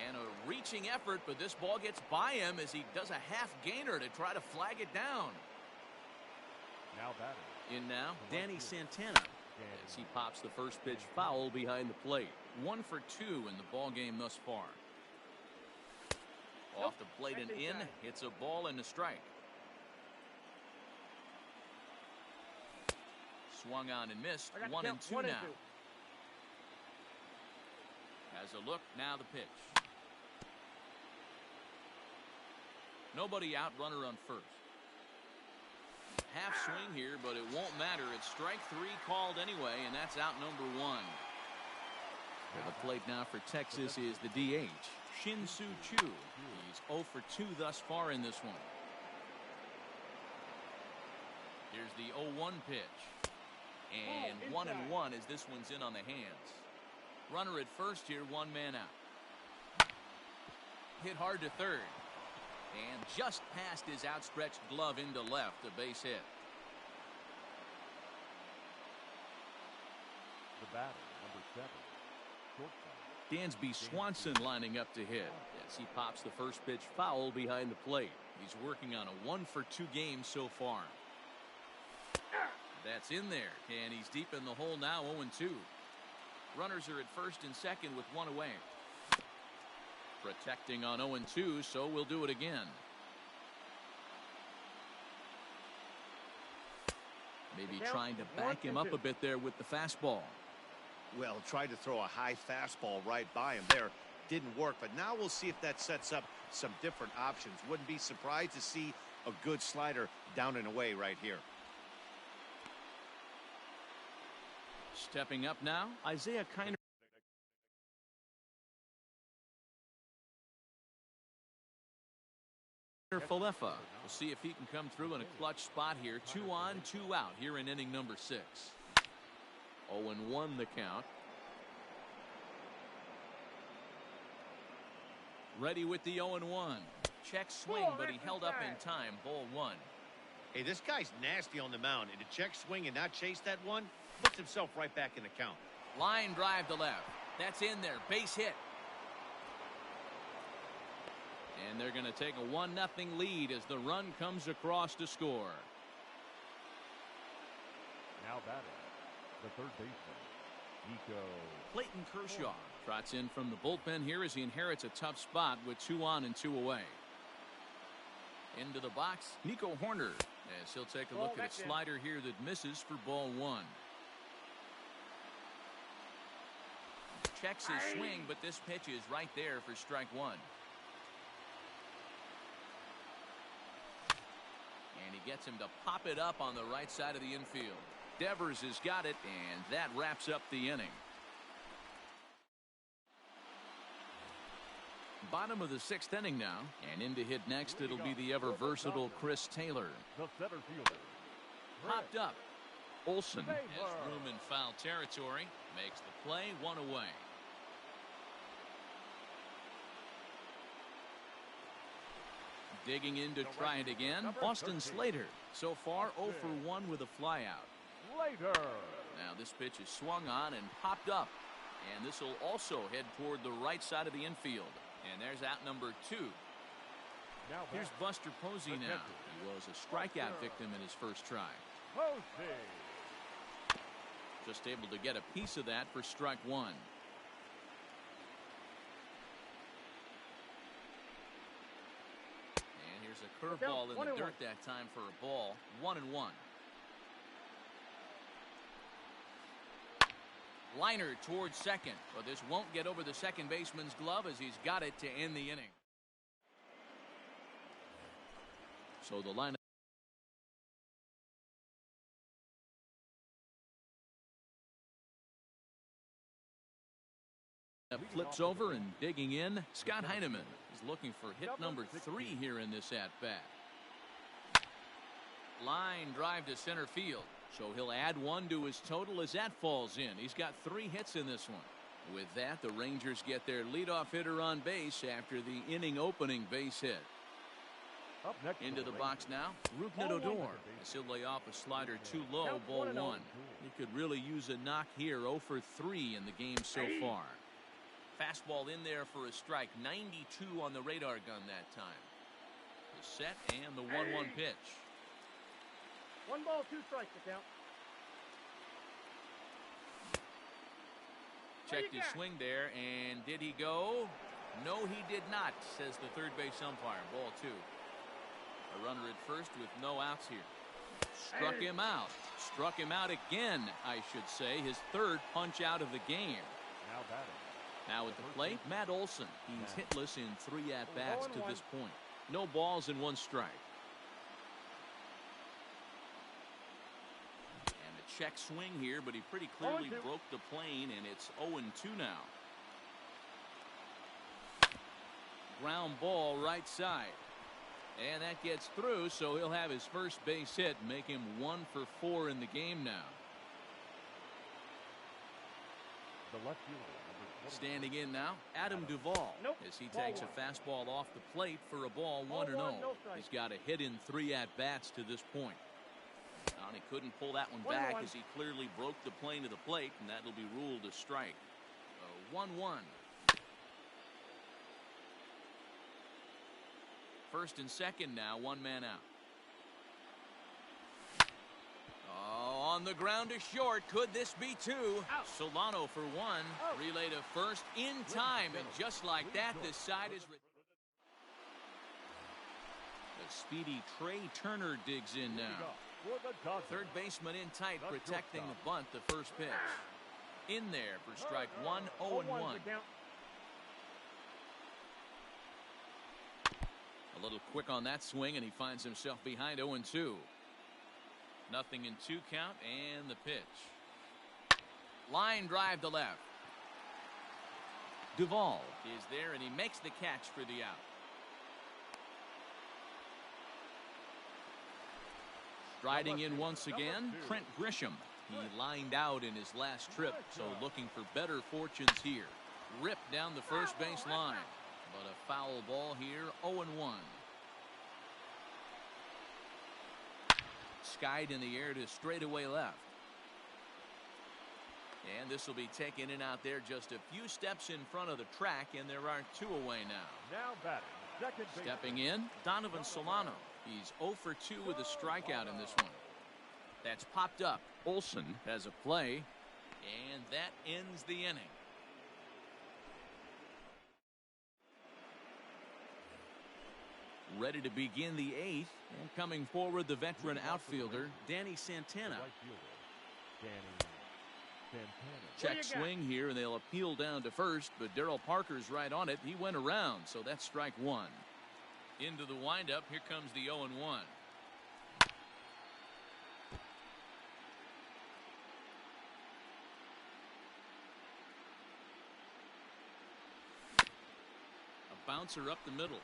And a reaching effort, but this ball gets by him as he does a half gainer to try to flag it down. Now batting. In now, Danny Santana, as he pops the first pitch foul behind the plate. 1 for 2 in the ball game thus far. Off the plate and in, it's a ball and a strike. Swung on and missed. 1-2 now. Has a look, now the pitch. Nobody out, runner on first. Half swing here, but it won't matter. It's strike 3 called anyway, and that's out number 1. At the plate now for Texas is the DH, Shin-Soo Choo. He's 0 for 2 thus far in this one. Here's the 0-1 pitch. And 1-1 as this one's in on the hands. Runner at first here, 1 man out. Hit hard to third. And just past his outstretched glove into left, a base hit. The batter, number 7, shortstop. Dansby Swanson lining up to hit as he pops the first pitch foul behind the plate. He's working on a 1 for 2 game so far. That's in there, and he's deep in the hole now, 0-2. Runners are at first and second with 1 away. Protecting on 0-2, so we'll do it again. Maybe trying to back him up a bit there with the fastball. Well, tried to throw a high fastball right by him there. Didn't work, but now we'll see if that sets up some different options. Wouldn't be surprised to see a good slider down and away right here. Stepping up now, Isaiah Kiner. Falefa. We'll see if he can come through in a clutch spot here. 2 on, 2 out here in inning number 6. 0-1 the count. Ready with the 0-1. Check swing, but he held up in time. Ball 1. Hey, this guy's nasty on the mound, and to check swing and not chase that one, puts himself right back in the count. Line drive to left. That's in there. Base hit. And they're going to take a 1-0 lead as the run comes across to score. Now batting, the third baseman, Nico. Clayton Kershaw trots in from the bullpen here as he inherits a tough spot with 2 on and 2 away. Into the box, Nico Horner, as he'll take a look at a slider here that misses for ball 1. Checks his swing, but this pitch is right there for strike 1. And he gets him to pop it up on the right side of the infield. Devers has got it, and that wraps up the inning. Bottom of the 6th inning now, and in to hit next it'll be the ever versatile Chris Taylor. The center fielder. Popped up. Olsen has room in foul territory, makes the play, 1 away. Digging in to try it again, Austin Slater. So far 0 for 1 with a flyout. Slater. Now this pitch is swung on and popped up. And this will also head toward the right side of the infield. And there's out number 2. Here's Buster Posey now. He was a strikeout victim in his first try. Posey. Just able to get a piece of that for strike 1. And here's a curveball in the dirt that time for a ball. 1-1. Liner towards second, but this won't get over the second baseman's glove as he's got it to end the inning. So the lineup flips over, and digging in, Scott Heineman is looking for hit number 3 here in this at-bat. Line drive to center field. So he'll add 1 to his total as that falls in. He's got 3 hits in this one. With that, the Rangers get their leadoff hitter on base after the inning opening base hit. Up next into the box now, Rougned Odor. As he'll lay off a slider too low, ball 1. He could really use a knock here. 0 for 3 in the game so far. Fastball in there for a strike. 92 on the radar gun that time. The set and the 1-1 pitch. 1 ball, 2 strikes to count. Checked his swing there, and did he go? No, he did not, says the third base umpire. Ball 2. A runner at first with no outs here. Struck him out. Struck him out again, I should say. His 3rd punch out of the game. Now batting, Now at the plate, Matt Olson. He's hitless in 3 at-bats to this point. No balls and 1 strike. And a check swing here, but he pretty clearly broke the plane, and it's 0-2 now. Ground ball right side. And that gets through, so he'll have his first base hit, make him 1 for 4 in the game now. The left fielder, Standing in now, Adam Duvall, as he takes a fastball off the plate for a ball 1-0. He's got a hit in 3 at-bats to this point. And he couldn't pull that one back as he clearly broke the plane to the plate, and that'll be ruled a strike. 1-1. First and second now, 1 man out. Oh, on the ground to short. Could this be 2? Out. Solano for 1. Out. Relay to first in time, and just like that, this side is... The speedy Trey Turner digs in now. Third baseman in tight, protecting the bunt, the first pitch. In there for strike 1, 0-1. A little quick on that swing, and he finds himself behind 0-2. Nothing in 2 count, and the pitch. Line drive to left. Duvall is there, and he makes the catch for the out. Striding in once again, Trent Grisham. He lined out in his last trip, so looking for better fortunes here. Ripped down the first base line. But a foul ball here, 0-1. Skied in the air to straightaway left. And this will be taken in out there just a few steps in front of the track, and there are 2 away now. Now batting, second base. Stepping in, Donovan Solano. He's 0 for 2 with a strikeout in this one. That's popped up. Olson has a play, and that ends the inning. Ready to begin the 8th, and coming forward, the veteran outfielder, Danny Santana. Check swing here, and they'll appeal down to first, but Darryl Parker's right on it. He went around, so that's strike 1. Into the windup, here comes the 0-1. A bouncer up the middle.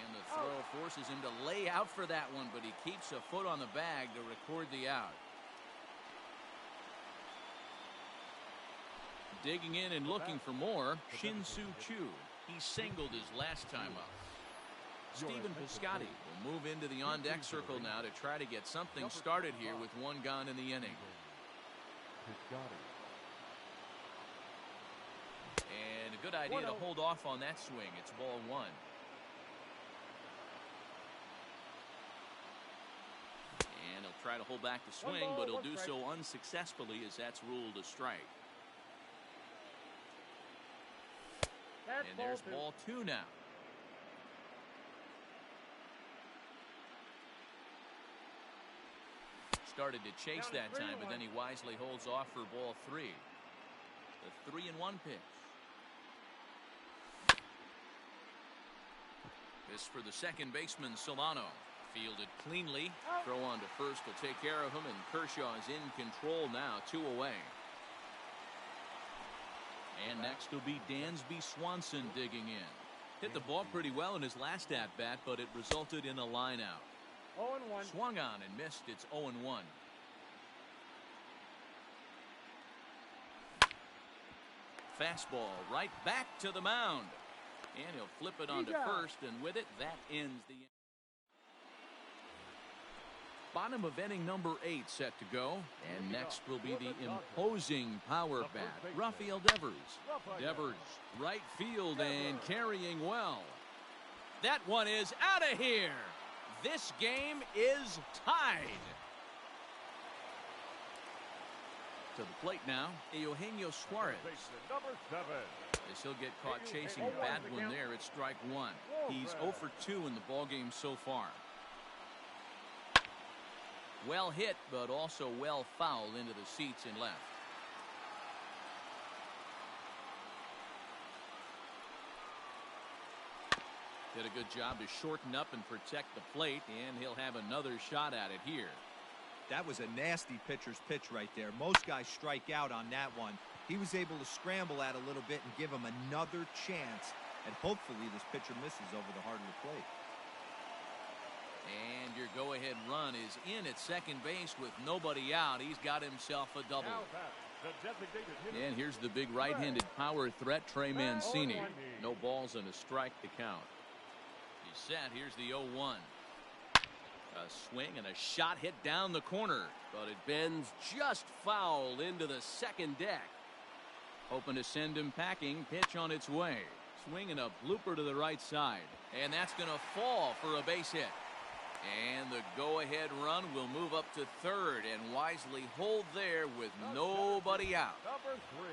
And the throw forces him to lay out for that one, but he keeps a foot on the bag to record the out. Digging in and looking for more, Shin-Soo Choo. He singled his last time up. Stephen Piscotty will move into the on-deck circle now to try to get something started here with 1 gone in the inning. And a good idea to hold off on that swing. It's ball 1. And he'll try to hold back the swing, but he'll do so unsuccessfully as that's ruled a strike. And there's ball 2 now. Started to chase that time, but then he wisely holds off for ball 3. The 3-1 pitch. This for the second baseman, Solano. Fielded cleanly. Throw on to first will take care of him, and Kershaw is in control now, 2 away. And next will be Dansby Swanson digging in. Hit the ball pretty well in his last at-bat, but it resulted in a line out. 0-1. Swung on and missed. It's 0-1. Fastball right back to the mound. And he'll flip it onto first, and with it, that ends the inning. Bottom of inning number 8 set to go. And next will be the imposing power bat, Rafael Devers. Devers, right field and carrying well. That one is out of here. This game is tied. To the plate now, Eugenio Suarez. As he'll get caught chasing a bad one there, it's strike 1. He's 0 for 2 in the ballgame so far. Well hit, but also well fouled into the seats and left. Did a good job to shorten up and protect the plate, and he'll have another shot at it here. That was a nasty pitcher's pitch right there. Most guys strike out on that one. He was able to scramble at a little bit and give him another chance, and hopefully this pitcher misses over the heart of the plate. And your go-ahead run is in at second base with nobody out. He's got himself a double. Now back, the designated hitter. And here's the big right-handed power threat, Trey Mancini. No balls and a strike to count. He's set. Here's the 0-1. A swing and a shot hit down the corner. But it bends just foul into the second deck. Hoping to send him packing. Pitch on its way. Swing and a blooper to the right side. And that's going to fall for a base hit. And the go-ahead run will move up to third and wisely hold there with nobody out. Number 3.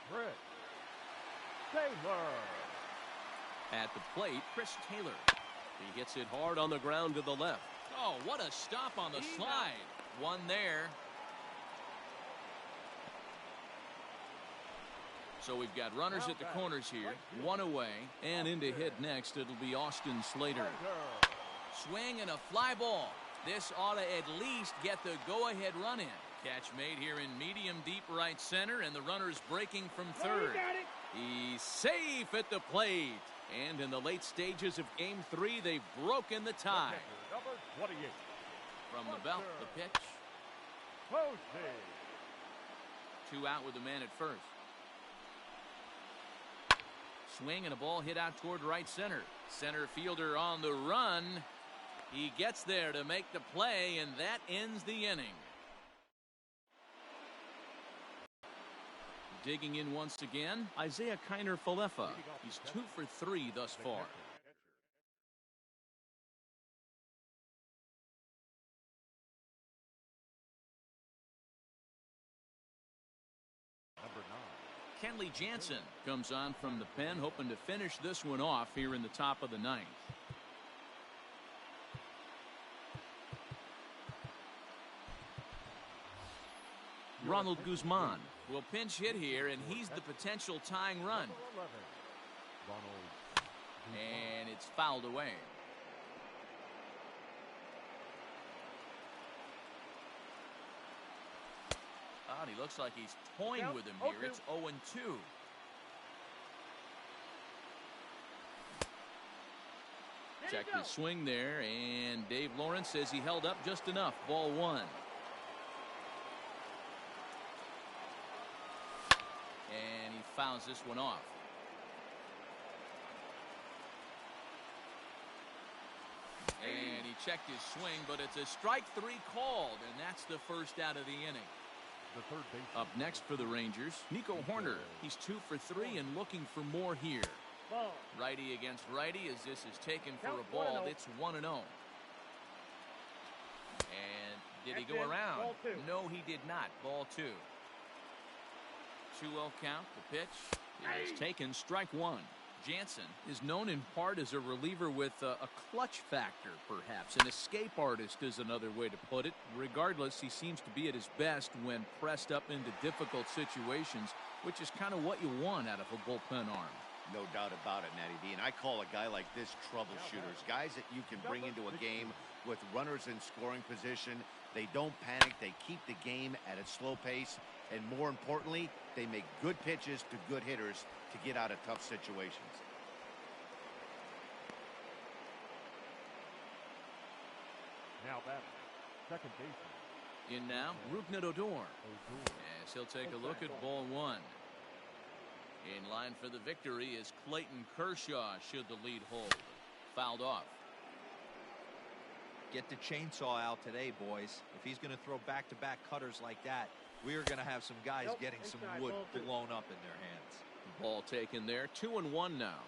Chris Taylor. At the plate, Chris Taylor. He hits it hard on the ground to the left. Oh, what a stop on the slide. One there. So we've got runners at the corners here. One away. And in to hit next, it'll be Austin Slater. Swing and a fly ball. This ought to at least get the go-ahead run in. Catch made here in medium deep right center, and the runner's breaking from third. He's safe at the plate. And in the late stages of Game 3, they've broken the tie. Number 28. From the belt, the pitch. Posey. 2 out with the man at first. Swing and a ball hit out toward right center. Center fielder on the run. He gets there to make the play, and that ends the inning. Digging in once again, Isaiah Kiner-Falefa. He's 2 for 3 thus far. Number 9. Kenley Jansen comes on from the pen, hoping to finish this one off here in the top of the 9th. Ronald Guzman will pinch hit here, and he's the potential tying run. And it's fouled away. God, he looks like he's toying with him here. It's 0-2. Check his swing there, and Dave Lawrence says he held up just enough. Ball 1. And he fouls this one off. And he checked his swing, but it's a strike 3 called, and that's the first out of the inning. The third base. Up next for the Rangers, Nico Horner. He's 2 for 3 and looking for more here. Ball. Righty against righty as this is taken for a ball. It's 1-0. And did he go around? Ball 2. No, he did not. Ball 2. 2-0 count. The pitch is taken. Strike 1. Jansen is known in part as a reliever with a clutch factor, perhaps. An escape artist is another way to put it. Regardless, he seems to be at his best when pressed up into difficult situations, which is kind of what you want out of a bullpen arm. No doubt about it, Matty B. And I call a guy like this troubleshooters. Guys that you can bring into a game with runners in scoring position. They don't panic. They keep the game at a slow pace. And more importantly, they make good pitches to good hitters to get out of tough situations. Now batting, second baseman. In now, Rougned Odor. As he'll take a look at ball 1. In line for the victory is Clayton Kershaw should the lead hold. Fouled off. Get the chainsaw out today, boys. If he's going to throw back-to-back cutters like that, we are going to have some guys getting some wood blown up in their hands. Ball taken there. 2-1 now.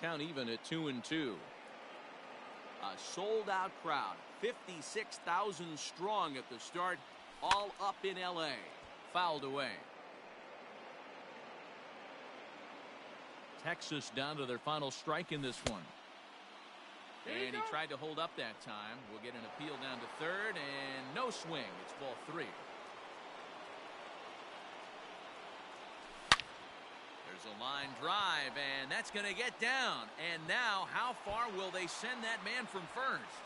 Count even at 2-2. A sold-out crowd. 56,000 strong at the start. All up in L.A. Fouled away. Texas down to their final strike in this one. And he tried to hold up that time. We'll get an appeal down to third, and no swing. It's ball 3. There's a line drive, and that's going to get down. And now, how far will they send that man from first?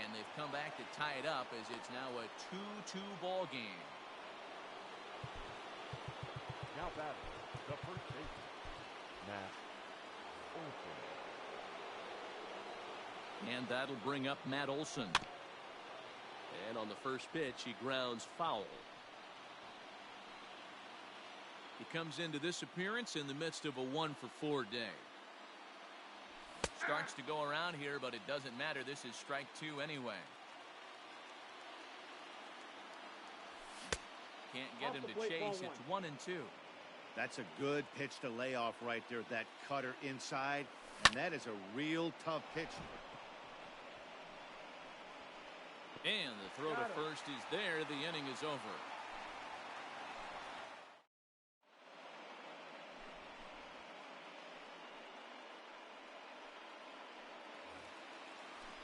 And they've come back to tie it up as it's now a 2-2 ball game. Now batting, the first baseman, Matt Olson. And that'll bring up Matt Olson. And on the first pitch, he grounds foul. He comes into this appearance in the midst of a 1-for-4 day. Starts to go around here, but it doesn't matter. This is strike 2 anyway. Can't get him to chase. It's 1-2. That's a good pitch to lay off right there. That cutter inside, and that is a real tough pitch. And the throw to first is there. The inning is over.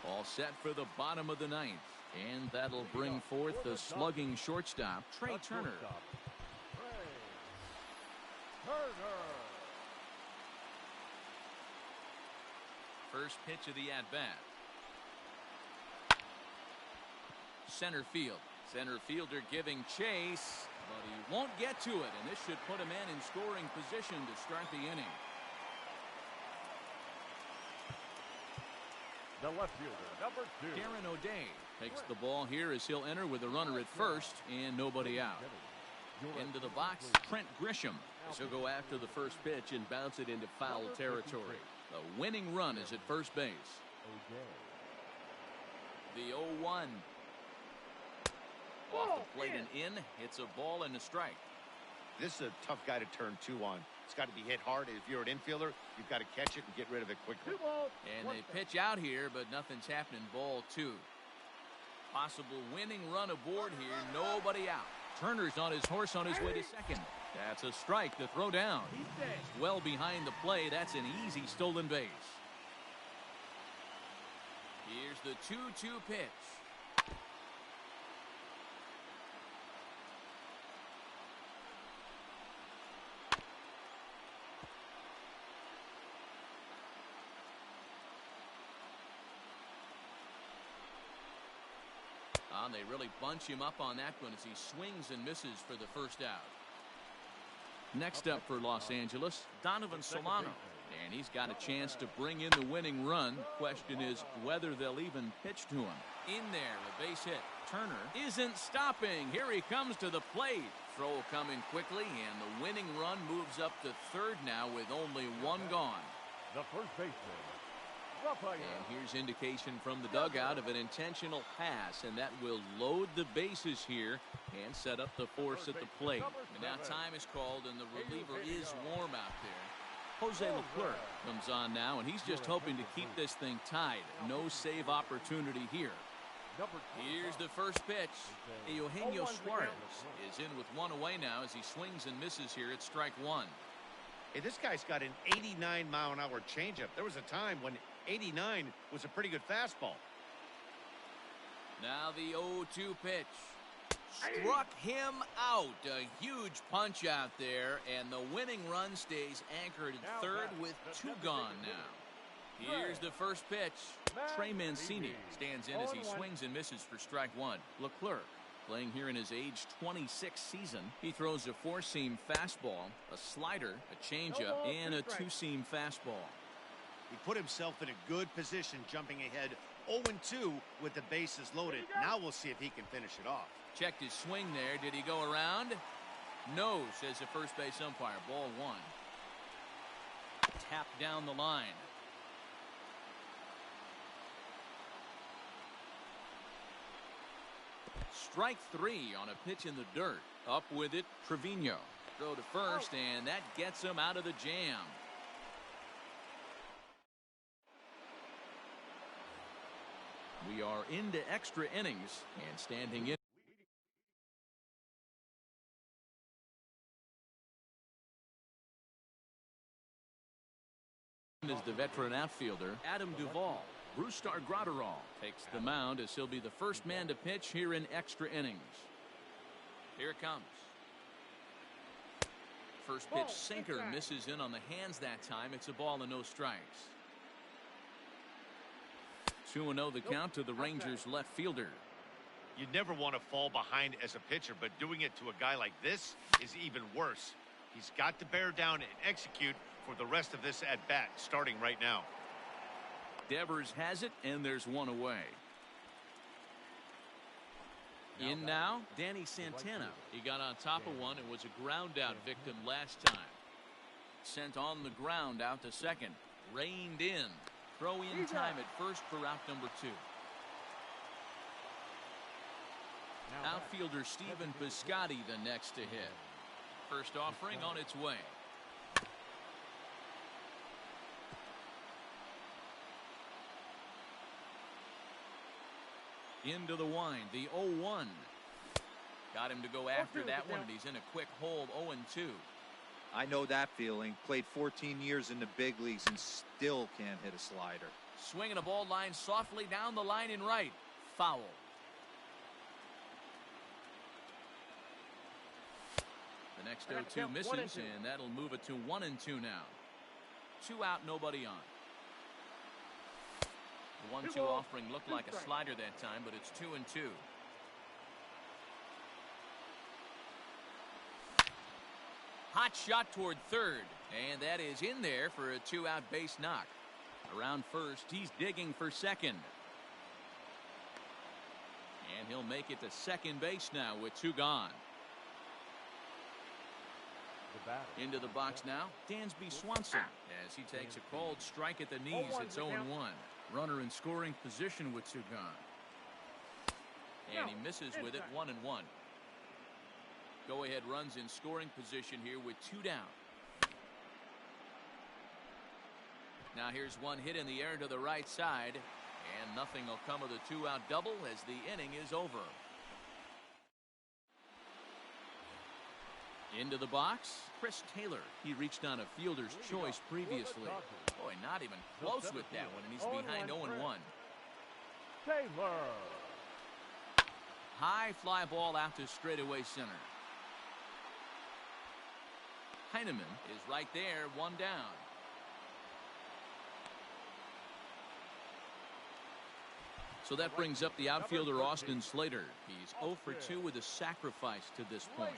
All set for the bottom of the 9th. And that'll bring forth the slugging shortstop, Trey Turner. First pitch of the at-bat. Center field. Center fielder giving chase, but he won't get to it, and this should put a man in scoring position to start the inning. The left fielder, number 2. Darren O'Day takes the ball here as he'll enter with a runner at first and nobody out. Into the box, Trent Grisham. So go after the first pitch and bounce it into foul territory. The winning run is at first base. The 0-1. Off the plate and in. It's a ball and a strike. This is a tough guy to turn 2 on. It's got to be hit hard. If you're an infielder, you've got to catch it and get rid of it quickly. And they pitch out here, but nothing's happening. Ball 2. Possible winning run aboard here. Nobody out. Turner's on his horse on his way to second. That's a strike to throw down. He's well behind the play. That's an easy stolen base. Here's the 2-2 pitch. They really bunch him up on that one as he swings and misses for the first out. Next up for Los Angeles, Donovan Solano. And he's got a chance to bring in the winning run. Question is whether they'll even pitch to him. In there, a base hit. Turner isn't stopping. Here he comes to the plate. Throw coming quickly, and the winning run moves up to third now with only 1 gone. The first baseman. And here's indication from the dugout of an intentional pass, and that will load the bases here and set up the force at the plate. And now time is called, and the reliever is warm out there. Jose Leclerc comes on now, and he's just hoping to keep this thing tied. No save opportunity here. Here's the first pitch. Eugenio Suarez is in with 1 away now as he swings and misses here at strike 1. Hey, this guy's got an 89-mile-an-hour changeup. There was a time when 89 was a pretty good fastball. Now the 0-2 pitch. Struck him out. A huge punch out there, and the winning run stays anchored at third with 2 gone now. Here's the first pitch. Trey Mancini stands in as he swings and misses for strike 1. Leclerc, playing here in his age 26 season, he throws a 4-seam fastball, a slider, a changeup, and a 2-seam fastball. He put himself in a good position, jumping ahead 0-2 with the bases loaded. Now we'll see if he can finish it off. Checked his swing there. Did he go around? No, says the first base umpire. Ball 1. Tap down the line. Strike 3 on a pitch in the dirt. Up with it, Trevino. Throw to first, and that gets him out of the jam. We are into extra innings, and standing in is the veteran outfielder, Adam Duvall. Brustar Gratterall takes the mound as he'll be the first man to pitch here in extra innings. Here it comes. First pitch sinker misses in on the hands that time. It's a ball and no strikes. 2-0 the count to the Rangers left fielder. You never want to fall behind as a pitcher, but doing it to a guy like this is even worse. He's got to bear down and execute for the rest of this at bat starting right now. Devers has it, and there's one away. In now, Danny Santana. He got on top of one and was a ground out victim last time. Sent on the ground out to second. Reined in. Throw in time at first for out number 2. Outfielder Stephen Piscotty the next to hit. First offering on its way. Into the wind, the 0-1. Got him to go after that one, and he's in a quick hold 0-2. I know that feeling. Played 14 years in the big leagues and still can't hit a slider. Swinging a ball line softly down the line in right. Foul. The next 0-2 misses, and that'll move it to 1-2 now. 2 out, nobody on. The 1-2 offering looked like a slider that time, but it's 2-2. Hot shot toward third, and that is in there for a 2-out base knock. Around first, he's digging for second. And he'll make it to second base now with 2 gone. Into the box now, Dansby Swanson, as he takes a cold strike at the knees. It's 0-1. Runner in scoring position with 2 gone. And he misses with it, 1-1. Go ahead runs in scoring position here with 2 down. Now here's one hit in the air to the right side, and nothing will come of the 2-out double as the inning is over. Into the box, Chris Taylor. He reached on a fielder's choice previously. Boy, not even close with that one, and he's behind 0-1. Taylor. High fly ball out to straightaway center. Heineman is right there, 1 down. So that brings up the outfielder Austin Slater. He's 0 for 2 with a sacrifice to this point.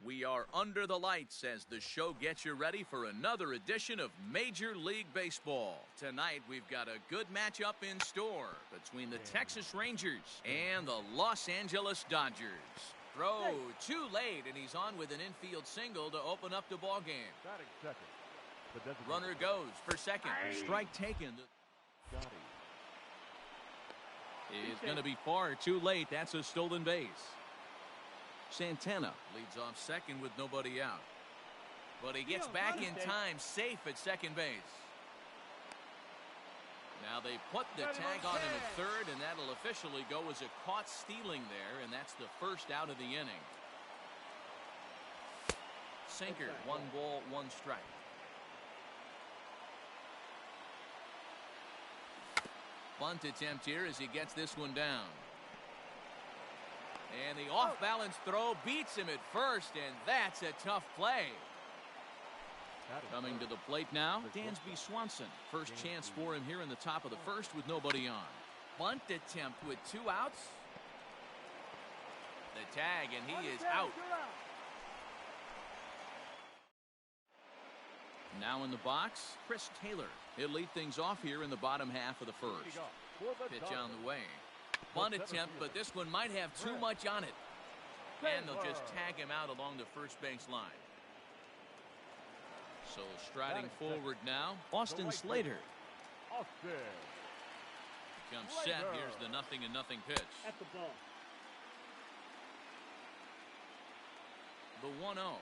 We are under the lights as the show gets you ready for another edition of Major League Baseball. Tonight, we've got a good matchup in store between the Texas Rangers and the Los Angeles Dodgers. Throw too late, and he's on with an infield single to open up the ball game. Runner goes for second. Strike taken. Is going to be far too late. That's a stolen base. Santana leads off second with nobody out. But he gets back in time, safe at second base. Now they put the tag on him at third, and that'll officially go as a caught stealing there, and that's the first out of the inning. Sinker, 1 ball, 1 strike. Bunt attempt here as he gets this one down. And the off-balance throw beats him at first, and that's a tough play. Coming to the plate now, Dansby Swanson. First chance for him here in the top of the first with nobody on. Bunt attempt with 2 outs. The tag, and he is out. Now in the box, Chris Taylor. He'll lead things off here in the bottom half of the first. Pitch on the way. Bunt attempt, but this one might have too much on it. And they'll just tag him out along the first base line. So striding forward now, Austin Slater. Comes set. Here's the 0-0 pitch. At the ball. The 1-0.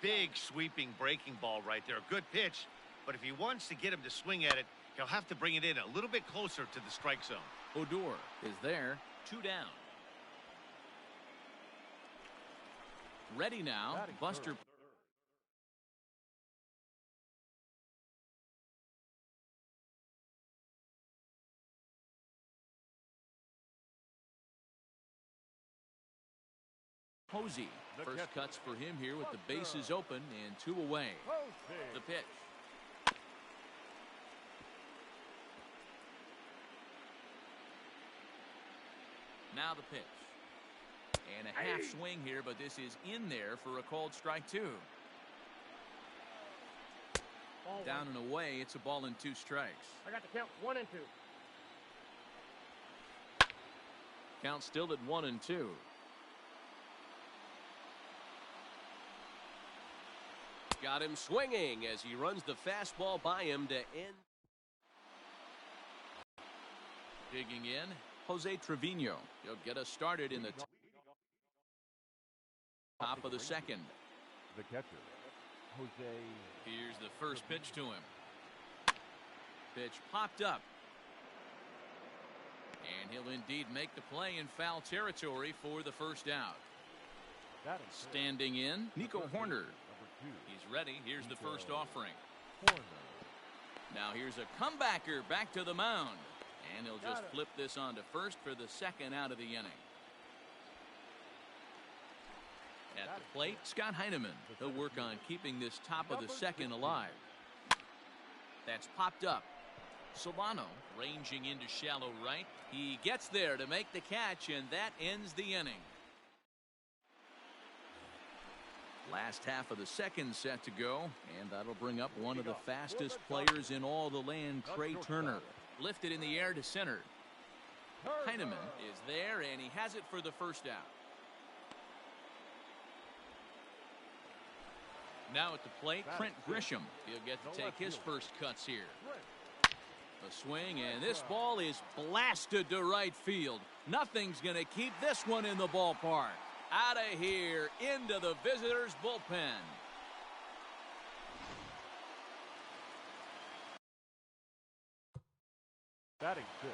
Big sweeping breaking ball right there. Good pitch, but if he wants to get him to swing at it, he'll have to bring it in a little bit closer to the strike zone. Odor is there. 2 down. Ready now, Buster. Posey. First cuts for him here with the bases open and 2 away. The pitch. Now the pitch. And a half swing here, but this is in there for a called strike 2. Down and away, it's a ball and 2 strikes. I got the count 1 and 2. Count still at 1 and 2. Got him swinging as he runs the fastball by him to end. Digging in, Jose Trevino. He'll get us started in the top of the second. The catcher, Jose. Here's the first pitch to him. Pitch popped up. And he'll indeed make the play in foul territory for the first out. Standing in, Nico Horner. He's ready. Here's the first offering. Now here's a comebacker back to the mound. And he'll just flip this on to first for the second out of the inning. At the plate, Scott Heineman. He'll work on keeping this top of the second alive. That's popped up. Solano ranging into shallow right. He gets there to make the catch, and that ends the inning. Last half of the second set to go, and that'll bring up one of the fastest players in all the land, Trey Turner. Lifted in the air to center. Heineman is there, and he has it for the first out. Now at the plate, Trent Grisham. He'll get to take his first cuts here. A swing, and this ball is blasted to right field. Nothing's going to keep this one in the ballpark. Out of here, into the visitors' bullpen. Batting 6.